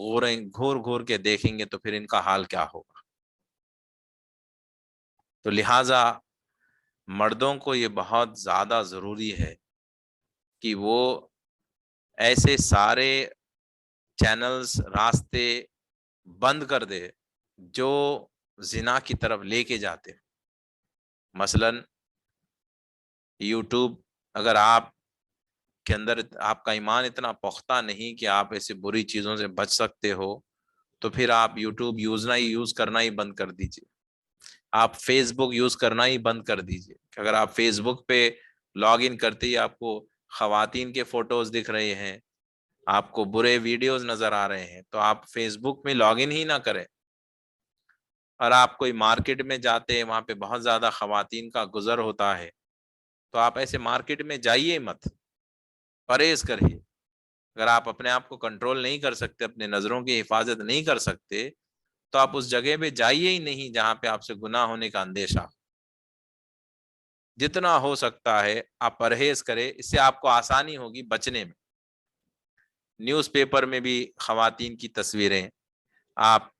گھور گھور کے دیکھیں گے تو پھر ان کا حال کیا ہوگا؟ تو لہٰذا مردوں کو یہ بہت زیادہ ضروری ہے کہ وہ ایسے سارے چینلز، راستے بند کر دے جو زنا کی طرف لے کے جاتے۔ مثلا یوٹیوب، اگر آپ کے اندر آپ کا ایمان اتنا پختہ نہیں کہ آپ ایسے بری چیزوں سے بچ سکتے ہو، تو پھر آپ یوٹیوب یوز کرنا ہی بند کر دیجئے۔ آپ فیس بک یوز کرنا ہی بند کر دیجئے۔ اگر آپ فیس بک پہ لاگ ان کرتے ہی آپ کو خواتین کے فوٹوز دکھ رہے ہیں، آپ کو برے ویڈیوز نظر آ رہے ہیں، تو آپ فیس بک میں لاگ ان ہی نہ کریں۔ اور آپ کوئی مارکیٹ میں جاتے ہیں، وہاں پہ بہت زیادہ خواتین کا گزر ہوتا ہے، تو آپ ایسے مارکیٹ میں جائیے مت، پرہیز کریے۔ اگر آپ اپنے آپ کو کنٹرول نہیں کر سکتے، اپنے نظروں کی حفاظت نہیں کر سکتے، تو آپ اس جگہ پہ جائیے ہی نہیں جہاں پہ آپ سے گناہ ہونے کا اندیشہ۔ جتنا ہو سکتا ہے آپ پرہیز کریں، اس سے آپ کو آسانی ہوگی بچنے میں۔ نیوز پیپر میں بھی خواتین کی تصویریں، آپ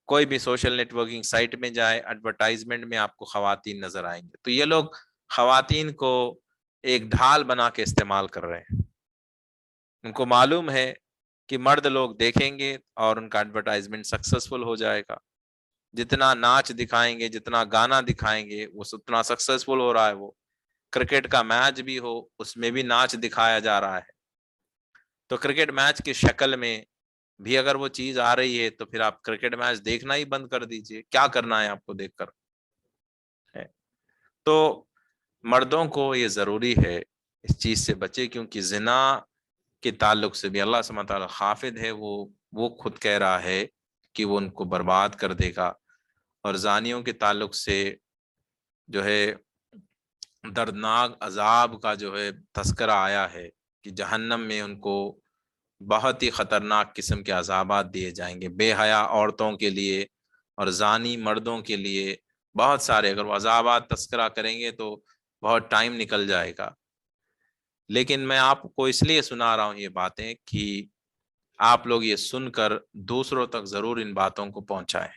کوئی بھی سوشل نیٹ ورکنگ سائٹ میں جائے، ایڈورٹائزمنٹ میں آپ کو خواتین نظر آئیں گے۔ تو یہ لوگ خواتین کو ایک ڈھال بنا کے استعمال کر رہے ہیں۔ ان کو معلوم ہے کہ مرد لوگ دیکھیں گے اور ان کا ایڈورٹائزمنٹ سکسیسفل ہو جائے گا. جتنا ناچ دکھائیں گے، جتنا گانا دکھائیں گے، وہ اتنا سکسیسفل ہو رہا ہے. وہ کرکٹ کا میچ بھی ہو، اس میں بھی ناچ دکھایا جا رہا ہے. تو کرکٹ میچ کی شکل میں بھی اگر وہ چیز آ رہی ہے تو پھر آپ کرکٹ میچ دیکھنا ہی بند کر دیجئے. کیا کرنا ہے آپ کو دیکھ کر؟ تو مردوں کو یہ ضروری ہے اس چیز سے بچے، کیونکہ زنا کے تعلق سے بھی اللہ سبحانہ وتعالی خافض ہے. وہ خود کہہ رہا ہے کہ وہ ان کو برباد کر دے گا. اور زانیوں کے تعلق سے جو ہے دردناک عذاب کا جو ہے تذکرہ آیا ہے کہ جہنم میں ان کو بہت ہی خطرناک قسم کے عذابات دیے جائیں گے، بے حیا عورتوں کے لیے اور زانی مردوں کے لیے. بہت سارے اگر وہ عذابات تذکرہ کریں گے تو بہت ٹائم نکل جائے گا. لیکن میں آپ کو اس لیے سنا رہا ہوں یہ باتیں کہ آپ لوگ یہ سن کر دوسروں تک ضرور ان باتوں کو پہنچائیں.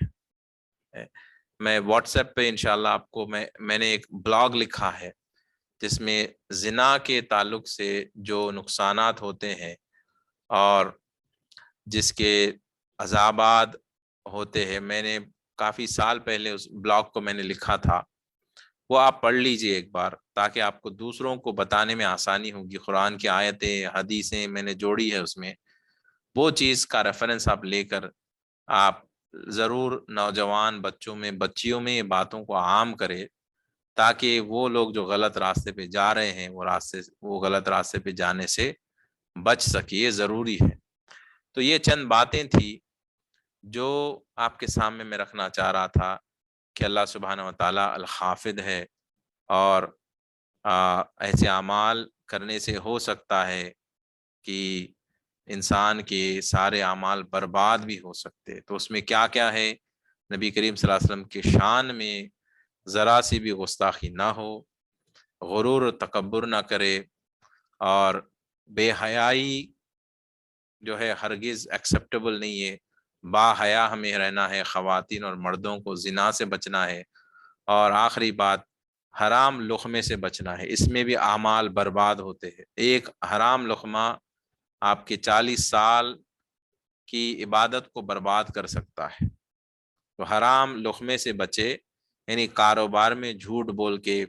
میں واٹس ایپ پہ انشاءاللہ آپ کو میں نے ایک بلاگ لکھا ہے جس میں زنا کے تعلق سے جو نقصانات ہوتے ہیں اور جس کے عذابات ہوتے ہیں، میں نے کافی سال پہلے اس بلاگ کو میں نے لکھا تھا. وہ آپ پڑھ لیجئے ایک بار تاکہ آپ کو دوسروں کو بتانے میں آسانی ہوگی. قرآن کی آیتیں، حدیثیں میں نے جوڑی ہے اس میں. وہ چیز کا ریفرنس آپ لے کر آپ ضرور نوجوان بچوں میں، بچیوں میں یہ باتوں کو عام کرے تاکہ وہ لوگ جو غلط راستے پہ جا رہے ہیں وہ غلط راستے پہ جانے سے بچ سکے. یہ ضروری ہے. تو یہ چند باتیں تھی جو آپ کے سامنے میں رکھنا چاہ رہا تھا کہ اللہ سبحانہ و تعالی الخافض ہے اور ایسے اعمال کرنے سے ہو سکتا ہے کہ انسان کے سارے اعمال برباد بھی ہو سکتے. تو اس میں کیا کیا ہے؟ نبی کریم صلی اللہ علیہ وسلم کے شان میں ذرا سی بھی گستاخی نہ ہو، غرور و تکبر نہ کرے، اور بے حیائی جو ہے ہرگز ایکسیپٹیبل نہیں ہے. با حیا ہمیں رہنا ہے، خواتین اور مردوں کو زنا سے بچنا ہے. اور آخری بات، حرام لقمے سے بچنا ہے. اس میں بھی اعمال برباد ہوتے ہیں. ایک حرام لقمہ آپ کے 40 سال کی عبادت کو برباد کر سکتا ہے. تو حرام لقمے سے بچے، یعنی کاروبار میں جھوٹ بول کے،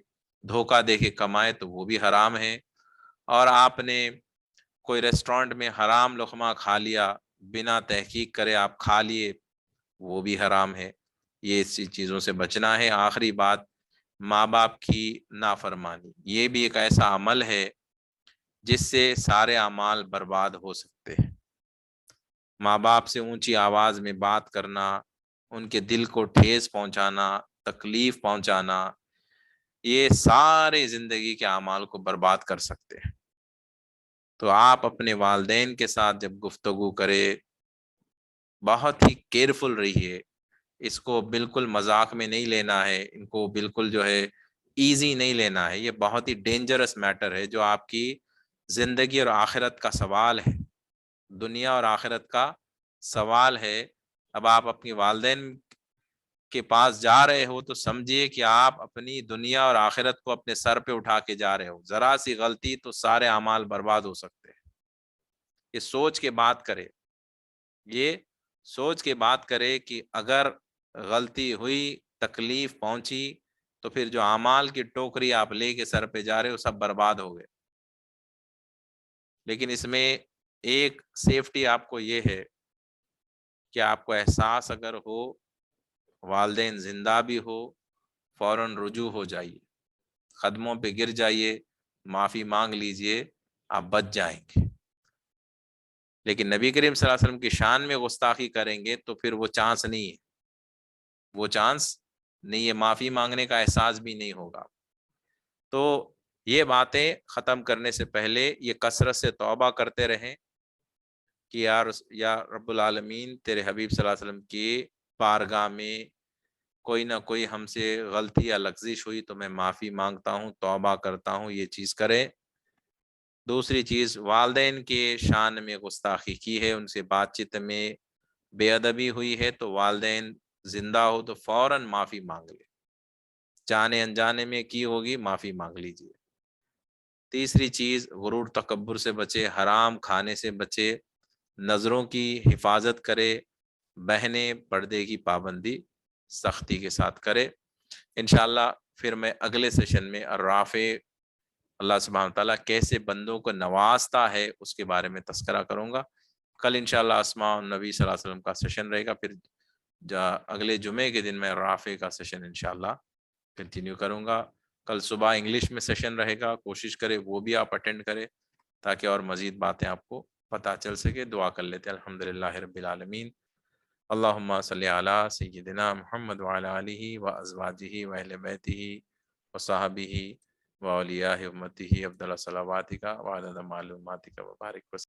دھوکہ دے کے کمائے تو وہ بھی حرام ہے. اور آپ نے کوئی ریسٹورینٹ میں حرام لقمہ کھا لیا، بنا تحقیق کرے آپ کھا لیے، وہ بھی حرام ہے. یہ اسی چیزوں سے بچنا ہے. آخری بات، ماں باپ کی نافرمانی. یہ بھی ایک ایسا عمل ہے جس سے سارے اعمال برباد ہو سکتے ہیں. ماں باپ سے اونچی آواز میں بات کرنا، ان کے دل کو ٹھیس پہنچانا، تکلیف پہنچانا، یہ سارے زندگی کے اعمال کو برباد کر سکتے ہیں. تو آپ اپنے والدین کے ساتھ جب گفتگو کرے، بہت ہی کیئرفل رہیے. اس کو بالکل مذاق میں نہیں لینا ہے، ان کو بالکل جو ہے ایزی نہیں لینا ہے. یہ بہت ہی ڈینجرس میٹر ہے جو آپ کی زندگی اور آخرت کا سوال ہے، دنیا اور آخرت کا سوال ہے. اب آپ اپنی والدین کے پاس جا رہے ہو تو سمجھیے کہ آپ اپنی دنیا اور آخرت کو اپنے سر پہ اٹھا کے جا رہے ہو. ذرا سی غلطی تو سارے اعمال برباد ہو سکتے ہیں. یہ سوچ کے بات کرے، یہ سوچ کے بات کرے کہ اگر غلطی ہوئی، تکلیف پہنچی، تو پھر جو اعمال کی ٹوکری آپ لے کے سر پہ جا رہے ہو سب برباد ہو گئے. لیکن اس میں ایک سیفٹی آپ کو یہ ہے کہ آپ کو احساس اگر ہو، والدین زندہ بھی ہو، فوراً رجوع ہو جائیے، قدموں پہ گر جائیے، معافی مانگ لیجئے، آپ بچ جائیں گے. لیکن نبی کریم صلی اللہ علیہ وسلم کی شان میں گستاخی کریں گے تو پھر وہ چانس نہیں ہے، وہ چانس نہیں ہے، معافی مانگنے کا احساس بھی نہیں ہوگا. تو یہ باتیں ختم کرنے سے پہلے یہ کثرت سے توبہ کرتے رہیں کہ یا رب العالمین، تیرے حبیب صلی اللہ علیہ وسلم کی بارگاہ میں کوئی نہ کوئی ہم سے غلطی یا لغزش ہوئی تو میں معافی مانگتا ہوں، توبہ کرتا ہوں. یہ چیز کریں. دوسری چیز، والدین کے شان میں گستاخی کی ہے، ان سے بات چیت میں بے ادبی ہوئی ہے تو والدین زندہ ہو تو فوراً معافی مانگ لے. جانے انجانے میں کی ہوگی، معافی مانگ لیجیے. تیسری چیز، غرور تکبر سے بچے، حرام کھانے سے بچے، نظروں کی حفاظت کرے، بہنیں پردے کی پابندی سختی کے ساتھ کرے۔ انشاءاللہ پھر میں اگلے سیشن میں الرافع، اللہ سبحانہ تعالیٰ کیسے بندوں کو نوازتا ہے اس کے بارے میں تذکرہ کروں گا۔ کل انشاءاللہ اسماء النبی صلی اللہ علیہ وسلم کا سیشن رہے گا، پھر اگلے جمعے کے دن میں رافع کا سیشن انشاءاللہ کنٹینیو کروں گا۔ کل صبح انگلش میں سیشن رہے گا، کوشش کرے وہ بھی آپ اٹینڈ کرے تاکہ اور مزید باتیں آپ کو پتہ چل سکے۔ دعا کر لیتے ہیں۔ الحمدللہ رب العالمین، اللہم صلی علی سیدنا محمد وعلی آلہ و ازواجہ و اہل بیتہ و صحابہ و اولیاء امتہ افضل صلواتک و عدد معلوماتک و بارک وسلم۔